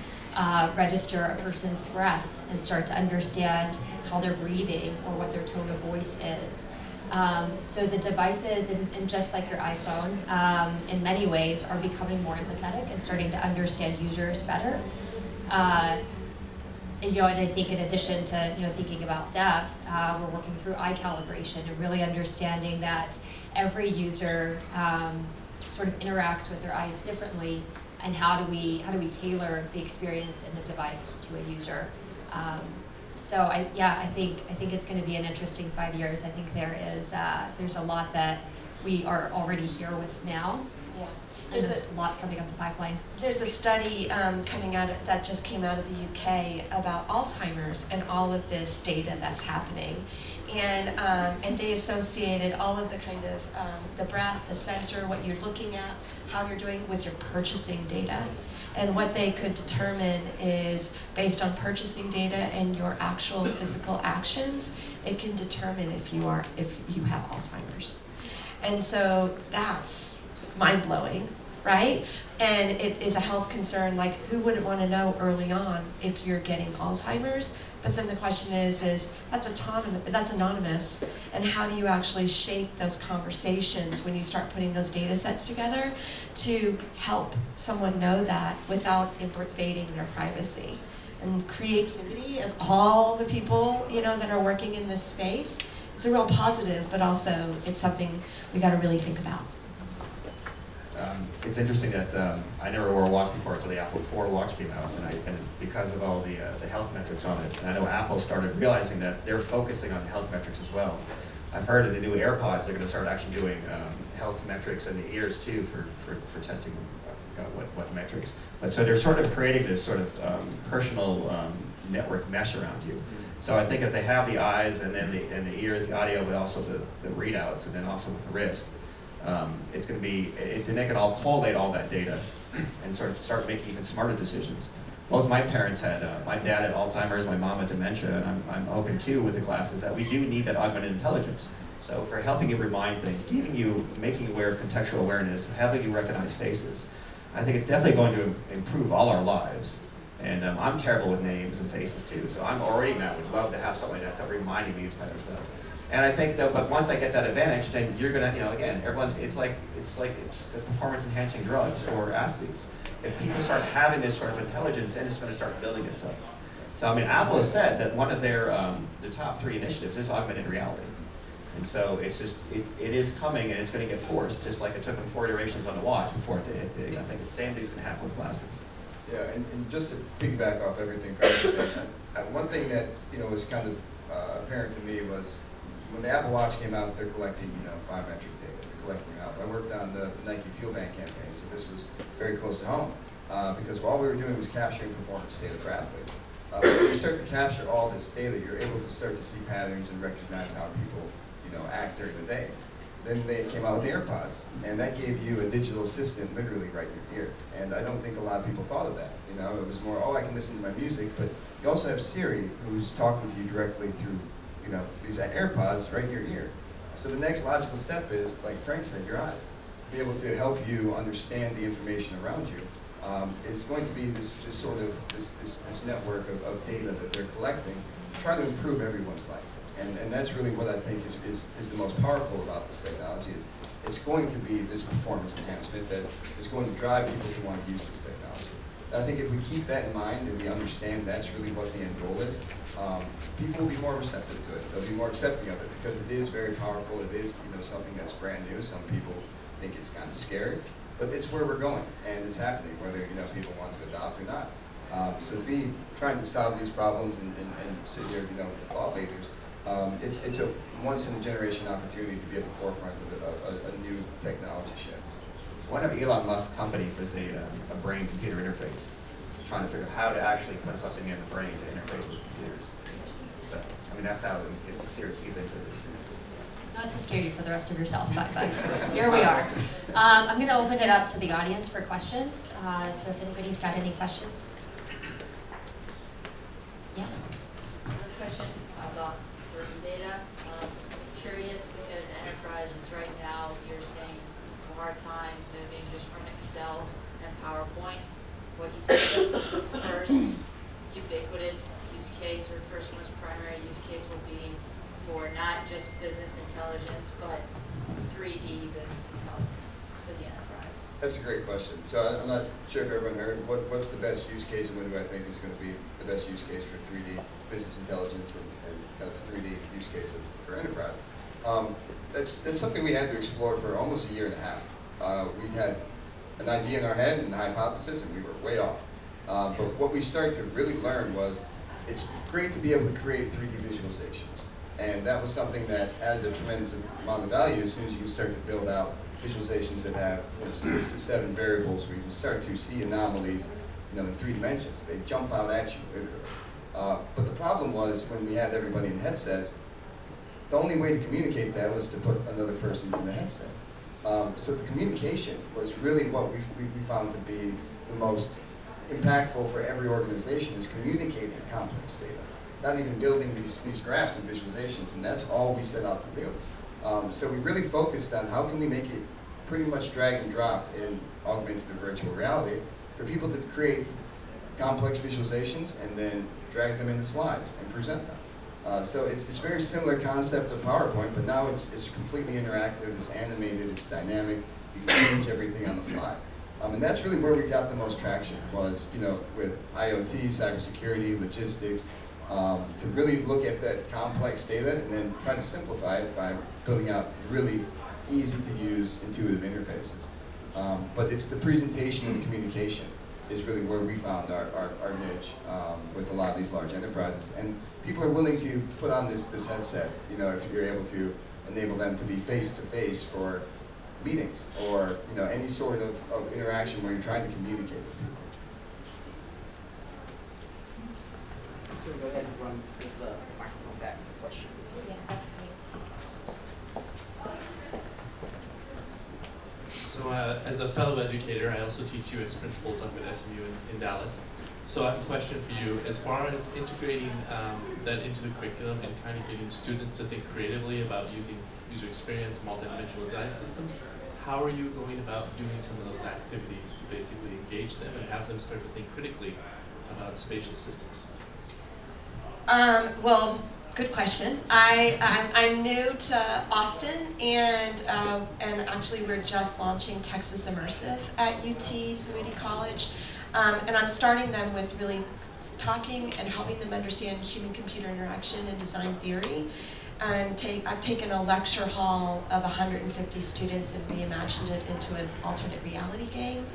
register a person's breath and start to understand how they're breathing or what their tone of voice is. So the devices, and just like your iPhone, in many ways are becoming more empathetic and starting to understand users better. and I think in addition to thinking about depth, we're working through eye calibration and really understanding that every user sort of interacts with their eyes differently, and how do we tailor the experience in the device to a user. So I think it's going to be an interesting 5 years. I think there's a lot that we are already here with now. Yeah. And there's a lot coming up the pipeline. There's a study that just came out of the UK about Alzheimer's and all of this data that's happening. And they associated all of the kind of the breath, the sensor, what you're looking at, how you're doing with your purchasing data. And what they could determine is, based on purchasing data and your actual physical actions, it can determine if you have Alzheimer's. And so that's mind-blowing, right? And it is a health concern. Like, who wouldn't want to know early on if you're getting Alzheimer's? But then the question is that's anonymous, and how do you actually shape those conversations when you start putting those data sets together to help someone know that without invading their privacy? And creativity of all the people that are working in this space, it's a real positive, but also it's something we got to really think about. It's interesting that I never wore a watch before until the Apple IV watch came out, and because of all the health metrics on it. And I know Apple started realizing that they're focusing on the health metrics as well. I've heard of the new AirPods, they're going to start actually doing health metrics in the ears too for testing what metrics. But so they're sort of creating this sort of personal network mesh around you. So I think if they have the eyes and then the ears, the audio, but also the readouts, and then also with the wrist, it's going to be, then they can all collate all that data and sort of start making even smarter decisions. Both my parents had, my dad had Alzheimer's, my mom had dementia, and I'm hoping too with the glasses that we do need that augmented intelligence. So for helping you remind things, making you aware of contextual awareness, having you recognize faces, I think it's definitely going to improve all our lives. And I'm terrible with names and faces too, so I'm already now would love to have somebody that's reminding me of this type of stuff. And I think that, but once I get that advantage, then you're gonna, again, it's like the performance-enhancing drugs for athletes. If people start having this sort of intelligence, then it's going to start building itself. So I mean, Apple has said that one of their the top 3 initiatives is augmented reality, and so it's just it is coming, and it's going to get forced, just like it took them 4 iterations on the watch before it hit big. I think the same thing's going to happen with glasses. Yeah, and just to piggyback off everything Frank said, one thing that was kind of apparent to me was, when the Apple Watch came out, they're collecting, biometric data. They're collecting health. I worked on the Nike Fuel Bank campaign, so this was very close to home, because all we were doing was capturing performance data for athletes. When you start to capture all this data, you're able to start to see patterns and recognize how people, act during the day. Then they came out with the AirPods, and that gave you a digital assistant literally right in your ear. And I don't think a lot of people thought of that. It was more, I can listen to my music, but you also have Siri, who's talking to you directly through these AirPods right in your ear. So the next logical step is, like Frank said, your eyes. To be able to help you understand the information around you. It's going to be this network of data that they're collecting to try to improve everyone's life. And that's really what I think is the most powerful about this technology, is it's going to be this performance enhancement that is going to drive people to want to use this technology. I think if we keep that in mind and we understand that's really what the end goal is, people will be more receptive to it. They'll be more accepting of it because it is very powerful. It is something that's brand new. Some people think it's kind of scary, but it's where we're going, and it's happening whether people want to adopt or not. So to be trying to solve these problems and sit here with the thought leaders, it's a once-in-a-generation opportunity to be at the forefront of a new technology shift. One of Elon Musk's companies is a brain-computer interface, trying to figure out how to actually put something in the brain to interface with computers. So, I mean, that's how it's seriously things it is. Not to scare you for the rest of yourself, but here we are. I'm going to open it up to the audience for questions. So if anybody's got any questions. Yeah? I have a question about brain data. Curious because enterprises right now, you're saying a hard time moving just from Excel and PowerPoint. What do you think the first ubiquitous use case or first most primary use case will be for not just business intelligence, but 3D business intelligence for the enterprise? That's a great question. So I'm not sure if everyone heard, what's the best use case and what do I think is going to be the best use case for 3D business intelligence and kind of 3D use case for enterprise? It's something we had to explore for almost a year and a half. We had an idea in our head and a hypothesis, and we were way off. But what we started to really learn was it's great to be able to create 3D visualizations. And that was something that added a tremendous amount of value as soon as you can start to build out visualizations that have 6 to 7 variables where you can start to see anomalies in 3 dimensions. They jump out at you literally. But the problem was when we had everybody in headsets, the only way to communicate that was to put another person in the headset. So the communication was really what we found to be the most impactful for every organization, is communicating complex data. Not even building these graphs and visualizations, and that's all we set out to do. So we really focused on how can we make it pretty much drag and drop in augmented and virtual reality for people to create complex visualizations and then drag them into slides and present them. So it's very similar concept of PowerPoint, but now it's completely interactive, it's animated, it's dynamic, you can change everything on the fly. And that's really where we got the most traction, was with IoT, cybersecurity, logistics, to really look at that complex data and then try to simplify it by building out really easy to use, intuitive interfaces. But it's the presentation and the communication is really where we found our niche with a lot of these large enterprises. And people are willing to put on this headset, if you're able to enable them to be face-to-face for meetings or any sort of interaction where you're trying to communicate with people. So go ahead and run this microphone back for questions. Yeah, that's great. So as a fellow educator, I also teach UX principles up at SMU in Dallas. So I have a question for you. As far as integrating that into the curriculum and kind of getting students to think creatively about using user experience, multidimensional design systems, how are you going about doing some of those activities to basically engage them and have them start to think critically about spatial systems? Well, good question. I'm new to Austin, and actually we're just launching Texas Immersive at UT's Moody College, and I'm starting them with really talking and helping them understand human-computer interaction and design theory. And I've taken a lecture hall of 150 students and reimagined it into an alternate reality game,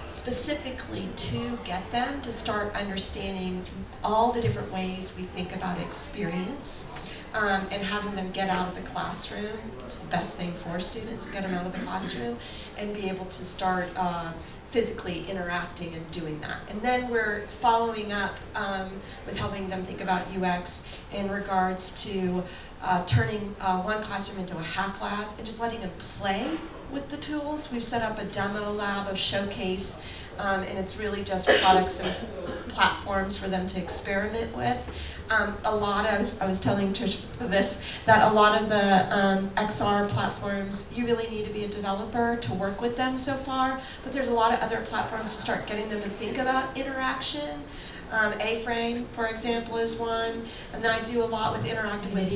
specifically to get them to start understanding all the different ways we think about experience, and having them get out of the classroom. It's the best thing for students, get them out of the classroom and be able to start physically interacting and doing that. And then we're following up with helping them think about UX in regards to turning one classroom into a hack lab and just letting them play with the tools. We've set up a demo lab of Showcase, and it's really just products and platforms for them to experiment with. I was telling Trish this, that a lot of the XR platforms, you really need to be a developer to work with them so far, but there's a lot of other platforms to start getting them to think about interaction. A-Frame, for example, is one, and then I do a lot with interactive with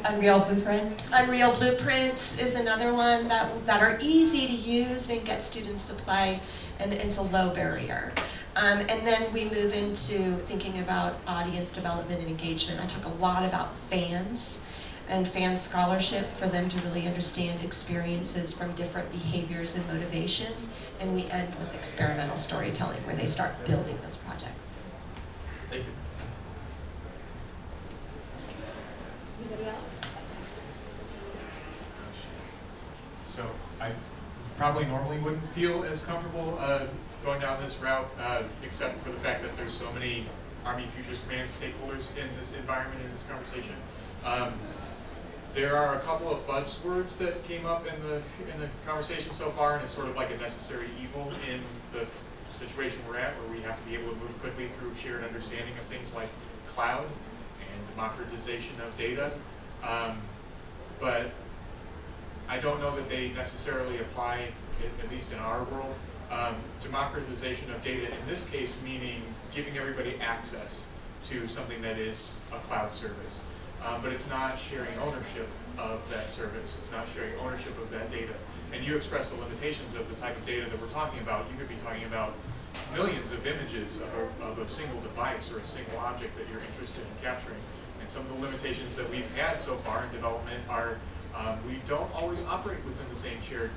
Unreal Blueprints. Unreal Blueprints is another one that are easy to use and get students to play, and it's a low barrier. And then we move into thinking about audience development and engagement. I talk a lot about fans and fan scholarship for them to really understand experiences from different behaviors and motivations, and we end with experimental storytelling where they start building those projects. Thank you. Anybody else? So I probably normally wouldn't feel as comfortable going down this route, except for the fact that there's so many Army Futures Command stakeholders in this environment, in this conversation. There are a couple of buzzwords that came up in the conversation so far, and it's sort of like a necessary evil in the situation we're at, where we have to be able to move quickly through shared understanding of things like cloud and democratization of data. But I don't know that they necessarily apply, at least in our world. Democratization of data in this case meaning giving everybody access to something that is a cloud service. But it's not sharing ownership of that service. It's not sharing ownership of that data. and you express the limitations of the type of data that we're talking about, you could be talking about millions of images of a single device or a single object that you're interested in capturing. And some of the limitations that we've had so far in development are we don't always operate within the same shared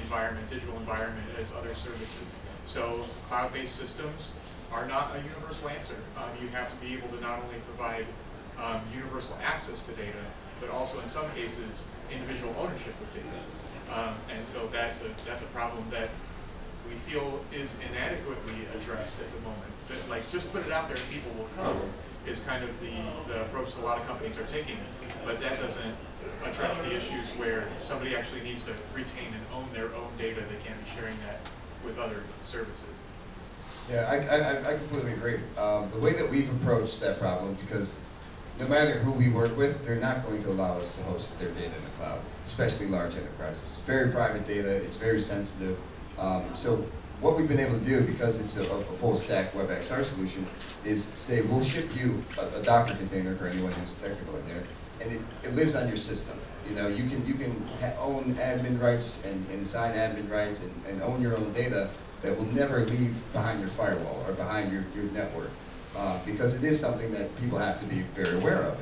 environment, digital environment as other services. So cloud-based systems are not a universal answer. You have to be able to not only provide universal access to data, but also in some cases individual ownership of data. And so that's a problem that we feel is inadequately addressed at the moment. But like, just put it out there and people will come is kind of the approach that a lot of companies are taking. But that doesn't address the issues where somebody actually needs to retain and own their own data. They can't be sharing that with other services. Yeah, I completely agree. The way that we've approached that problem, because no matter who we work with, they're not going to allow us to host their data in the cloud, especially large enterprises. It's very private data, it's very sensitive. So what we've been able to do, because it's a full stack Web XR solution, is say we'll ship you a Docker container for anyone who's technical in there, and it lives on your system. You know, you can own admin rights and assign admin rights and own your own data that will never leave behind your firewall or behind your network. Because it is something that people have to be very aware of.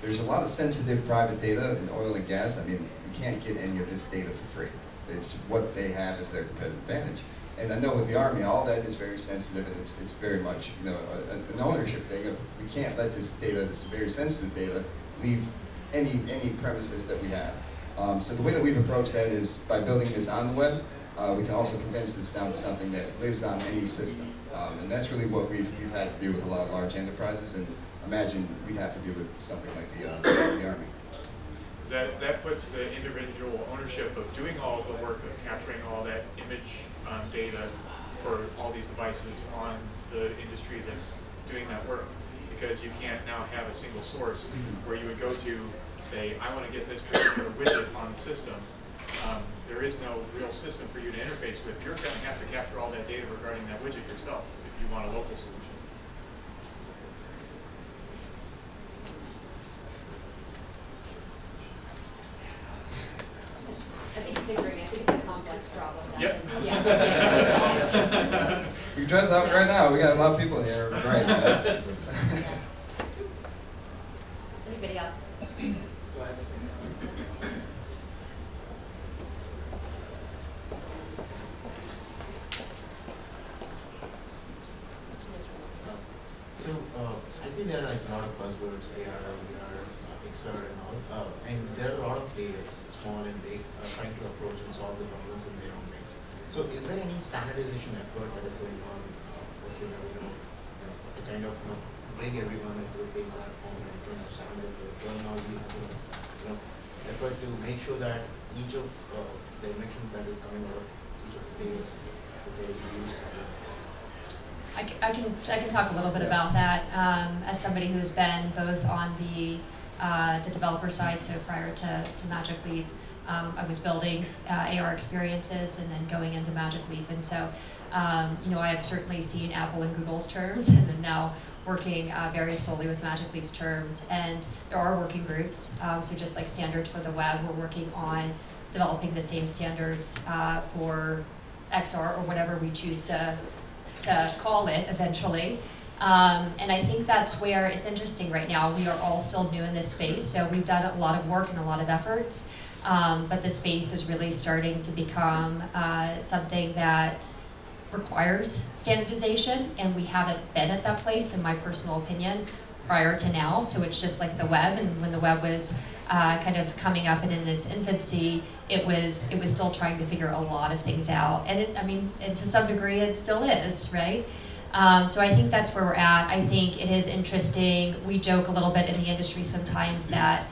There's a lot of sensitive private data in oil and gas. I mean, you can't get any of this data for free. It's what they have as their competitive advantage. And I know with the Army, all that is very sensitive, and it's very much, you know, an ownership thing. We can't let this data, this very sensitive data, leave any premises that we have. So the way that we've approached that is by building this on the web. We can also condense this down to something that lives on any system. And that's really what we've had to do with a lot of large enterprises, and imagine we'd have to do with something like the Army. That puts the individual ownership of doing all the work of capturing all that image data for all these devices on the industry that's doing that work. Because you can't now have a single source where you would go to say, I want to get this particular widget on the system. There is no real system for you to interface with. You're going to have to capture all that data regarding that widget yourself if you want a local solution. I think he's agreeing. I think it's a complex problem. Yep. Yeah. We can dress up right now. We got a lot of people here. Right. Anybody else? So I think there are like a lot of buzzwords, AR, VR, Xr and all, and there are a lot of players, small and big, trying to approach and solve the problems in their own ways. So is there any standardization effort that is going on, to kind of bring everyone into the same platform and to understand that the terminology has effort to make sure that each of the inventions that is coming out of each of the players is very used. I can talk a little bit about that as somebody who's been both on the developer side. So prior to Magic Leap, I was building AR experiences and then going into Magic Leap. And so, you know, I have certainly seen Apple and Google's terms, and then now working very solely with Magic Leap's terms. And there are working groups. So just like standards for the web, we're working on developing the same standards for XR or whatever we choose to call it eventually. And I think that's where it's interesting right now. We are all still new in this space, so we've done a lot of work and a lot of efforts, but the space is really starting to become something that requires standardization, and we haven't been at that place, in my personal opinion, prior to now. So it's just like the web, and when the web was kind of coming up and in its infancy, it was still trying to figure a lot of things out. And and to some degree it still is, right? So I think that's where we're at. I think it is interesting. We joke a little bit in the industry sometimes that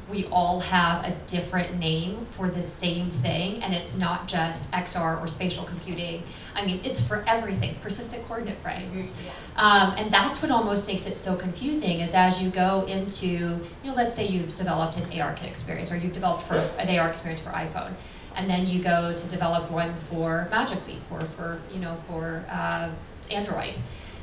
we all have a different name for the same thing, and it's not just XR or spatial computing. I mean, it's for everything, persistent coordinate frames. And that's what almost makes it so confusing, is as you go into, you know, let's say you've developed an ARKit experience, or you've developed an AR experience for iPhone, and then you go to develop one for Magic Leap or for, you know, for Android.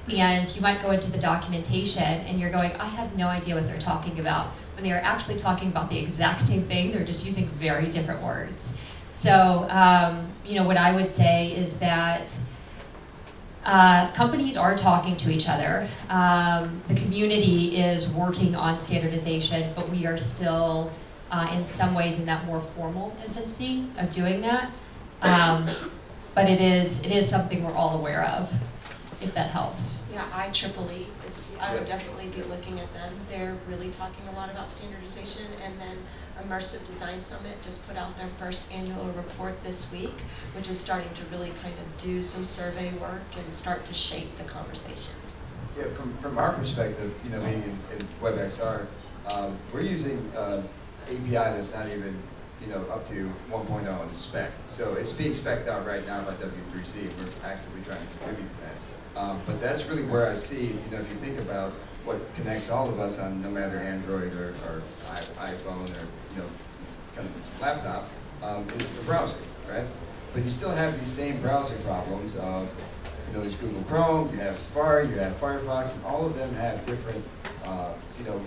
And you might go into the documentation and you're going, I have no idea what they're talking about. when they are actually talking about the exact same thing. They're just using very different words. So, you know, what I would say is that companies are talking to each other. The community is working on standardization, but we are still, in some ways, in that more formal infancy of doing that. But it is something we're all aware of, if that helps. Yeah, IEEE is, I would definitely be looking at them. They're really talking a lot about standardization, and then Immersive Design Summit just put out their first annual report this week, which is starting to really kind of do some survey work and start to shape the conversation. Yeah, from our perspective, you know, being in WebXR, we're using API that's not even, you know, up to 1.0 in spec. So it's being spec'd out right now by W3C. We're actively trying to contribute to that. But that's really where I see, you know, if you think about what connects all of us on no matter Android or iPhone or, you know, kind of laptop, is the browser, right? But you still have these same browser problems of, you know, there's Google Chrome, you have Safari, you have Firefox, and all of them have different, you know,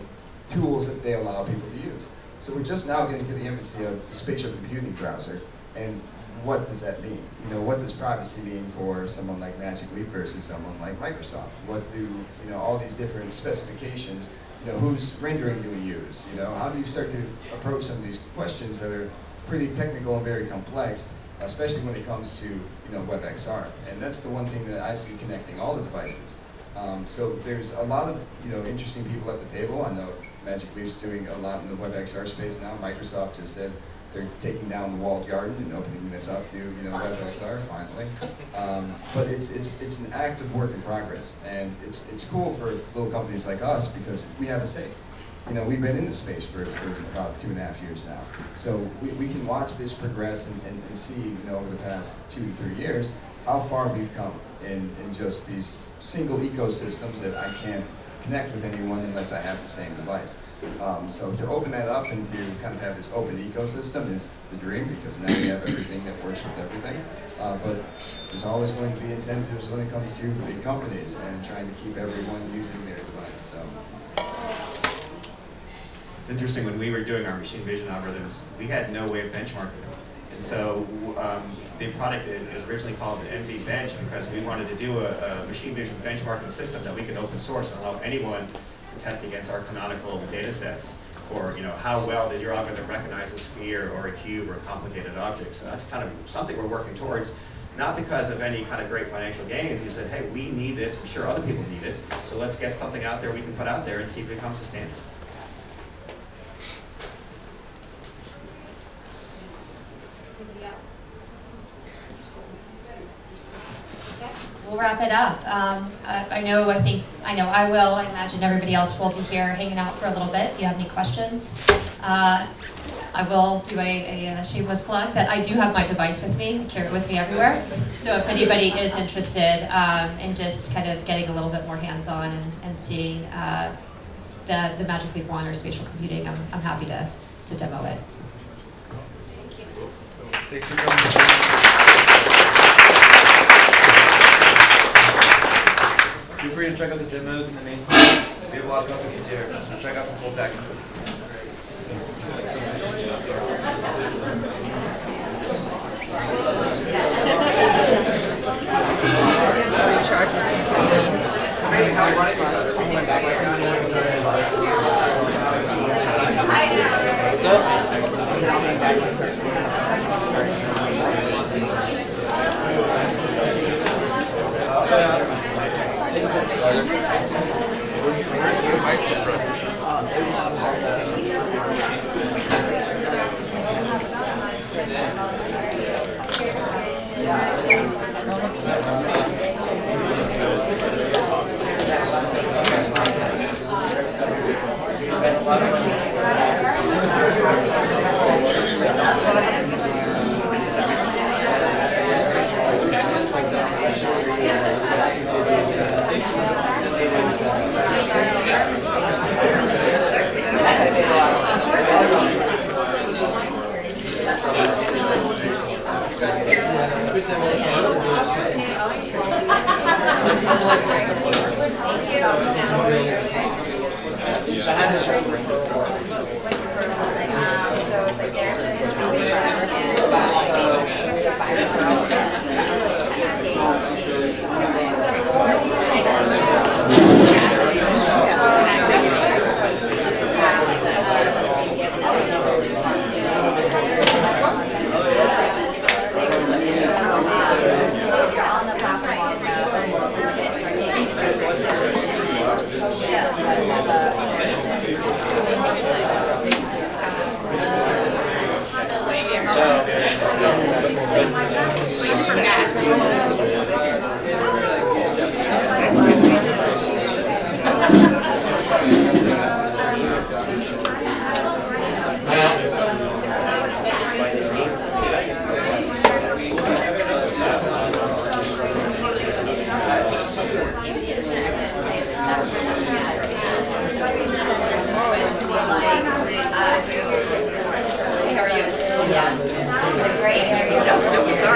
tools that they allow people to use. So we're just now getting to the infancy of the spatial computing browser, and what does that mean? You know, what does privacy mean for someone like Magic Leap versus someone like Microsoft? What do, you know, all these different specifications, you know, whose rendering do we use? You know, how do you start to approach some of these questions that are pretty technical and very complex, especially when it comes to, you know, WebXR? And that's the one thing that I see connecting all the devices. So there's a lot of, you know, interesting people at the table. I know Magic Leap's doing a lot in the WebXR space now. Microsoft just said they're taking down the walled garden and opening this up to, you know, WebXR finally. But it's an active work in progress, and it's cool for little companies like us because we have a say. You know, we've been in this space for about 2.5 years now. So we can watch this progress and see, you know, over the past 2 to 3 years, how far we've come in just these single ecosystems that I can't connect with anyone unless I have the same device. So to open that up and to kind of have this open ecosystem is the dream, because now we have everything that works with everything. But there's always going to be incentives when it comes to big companies and trying to keep everyone using their device. So. It's interesting, when we were doing our machine vision algorithms, we had no way of benchmarking them. And so the product is originally called the MV Bench because we wanted to do a machine vision benchmarking system that we could open source and allow anyone to test against our canonical data sets for, you know, how well did your algorithm recognize a sphere or a cube or a complicated object. So that's kind of something we're working towards, not because of any kind of great financial gain. You said, hey, we need this, I'm sure other people need it, so let's get something out there we can put out there and see if it becomes a standard. We'll wrap it up. I know I will. I imagine everybody else will be here hanging out for a little bit. If you have any questions, I will do a shameless plug that I do have my device with me. I carry it with me everywhere. So if anybody is interested in just kind of getting a little bit more hands-on and seeing the Magic Leap 1 or spatial computing, I'm happy to demo it. Thank you. Thanks for coming. Feel free to check out the demos in the main site. We have a lot of companies here, so check out the full package. Thank you.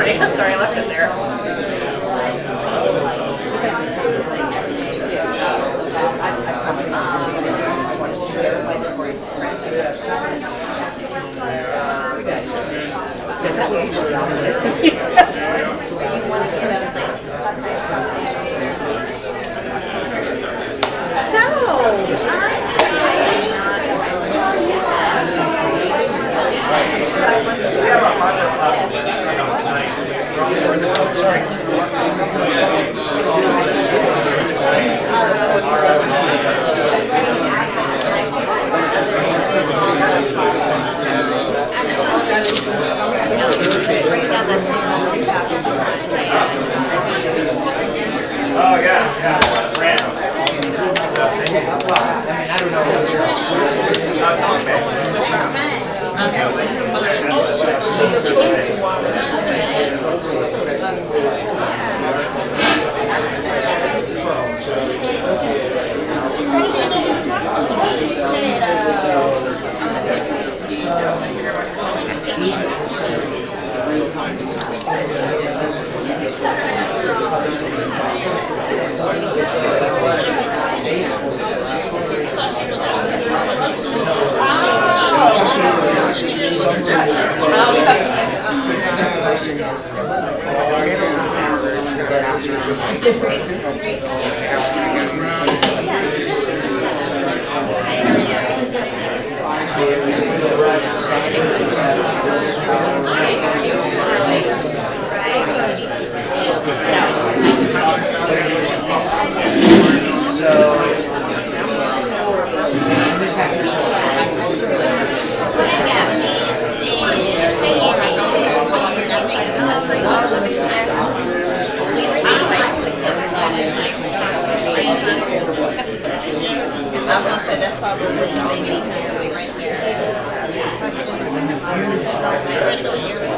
sorry, I left it there. Oh yeah, brand. I was gonna say that's probably maybe right here. Before you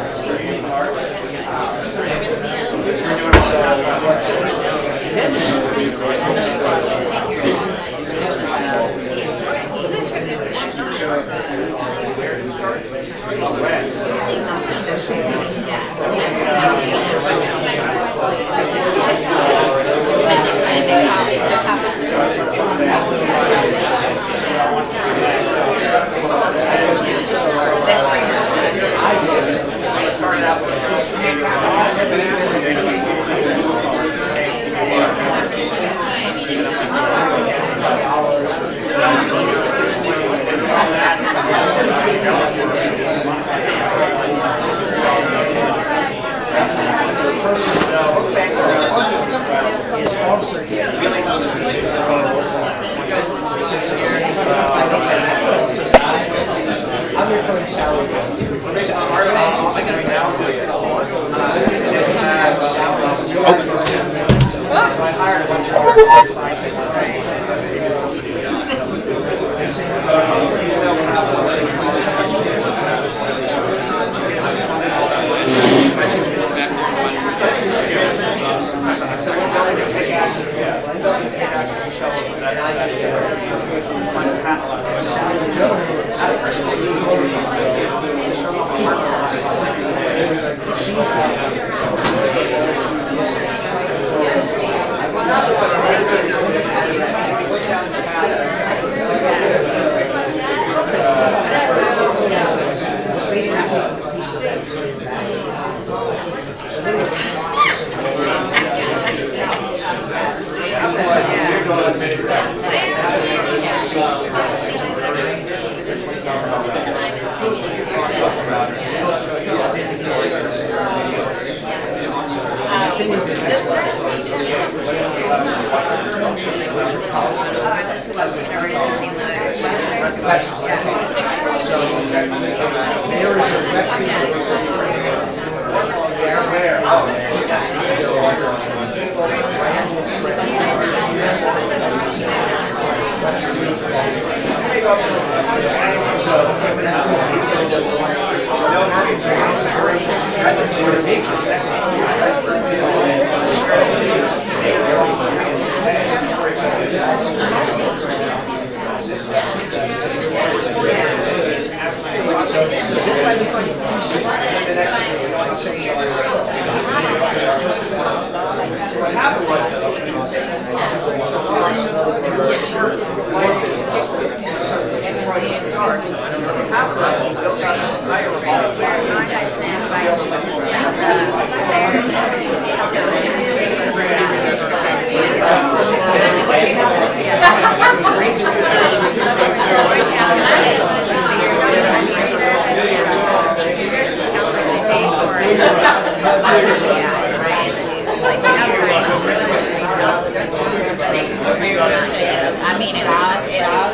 I mean, it all.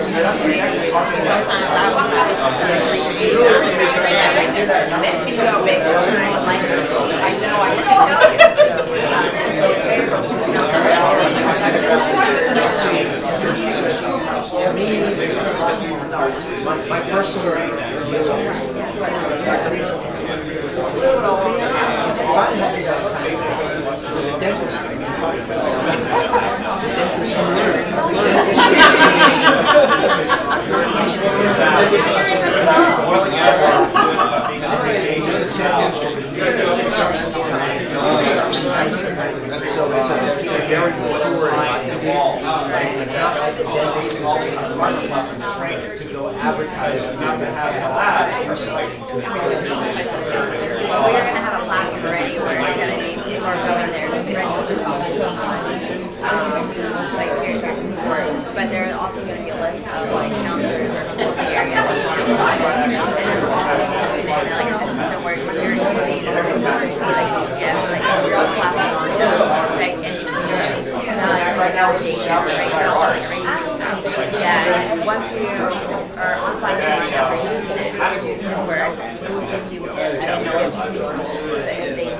Sometimes I was let me go back to train. I know, I didn't tell you. My personal to go advertise, not to have ads. We're going to have a platform already where it's going to be people are going there ready to talk to like here's support, but there's also going to be a list of like counselors or people in the area and there's also like a system where you're using or be like your own platform like right now we're taking right now and once you are on platform after using it, how do you do where if you I don't know if they need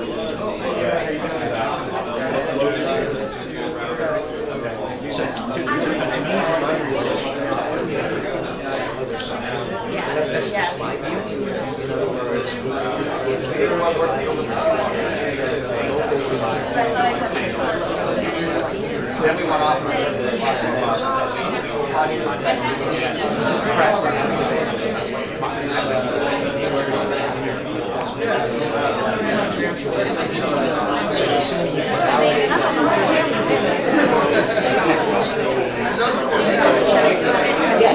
That's just my view. In other words, then we went off how do you contact people? Just press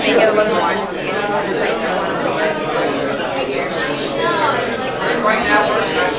make it a little more right now but I think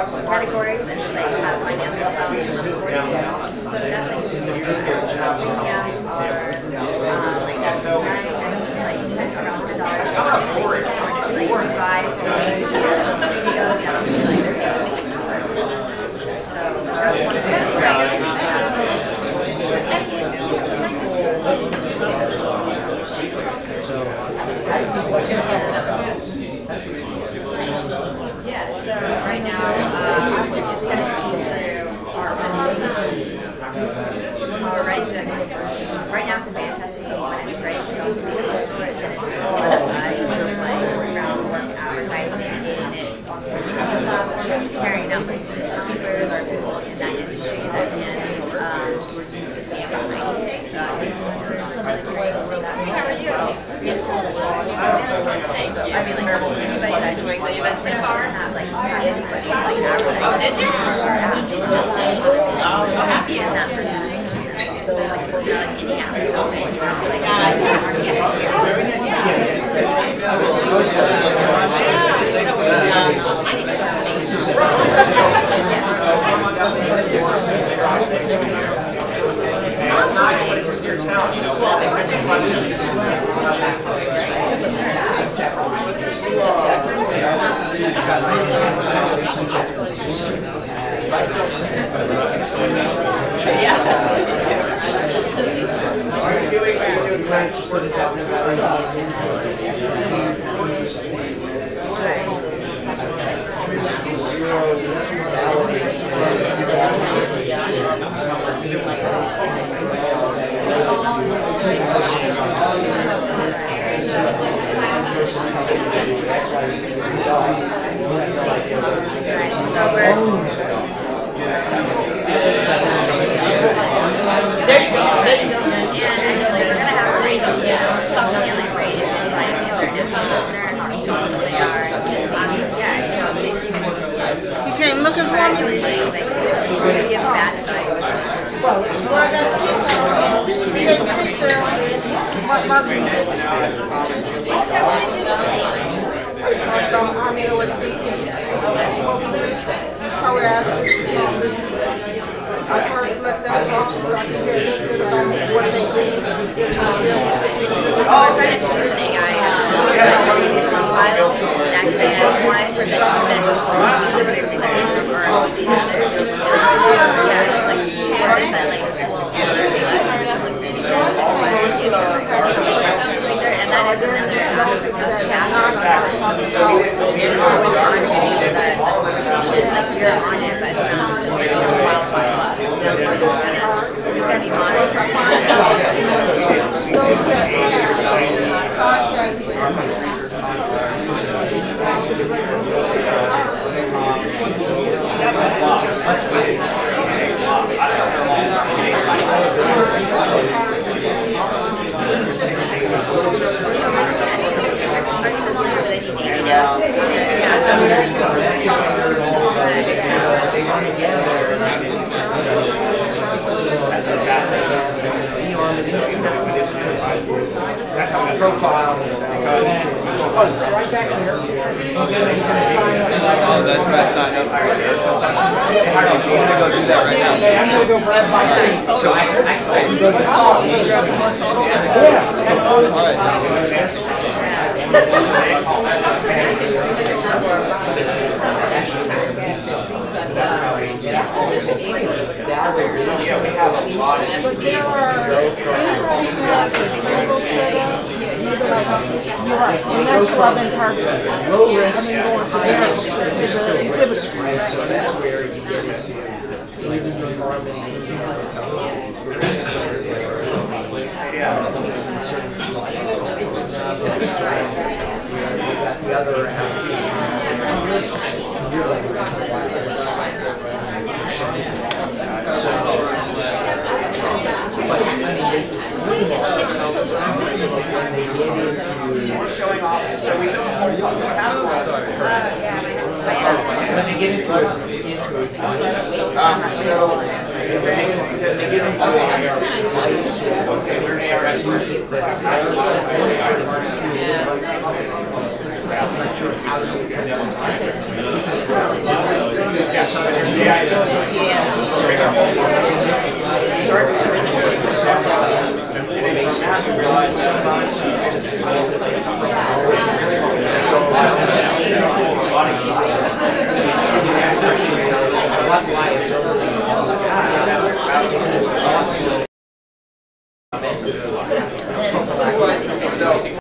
the categories and they have financial balance so definitely anybody that joined the event so far have like anybody like that. Oh, did you? Oh, happy. And that person. So it's like any hours all day. Yeah, that's what I did too. You came looking for me? I first let them talk so I can hear a little bit about what they do. I was trying to introduce an AI that they had one for the That's how I profile because right back here. Oh, that's what I signed up for. I'm gonna go do that right now. I'm gonna go grab my thing. So I can go to the You're right, and that's what I've been targeting. Low risk, high risk exhibitors. So that's where you get into even the harmony. The other We're showing off, so we know what when they get into it, we're AR experts.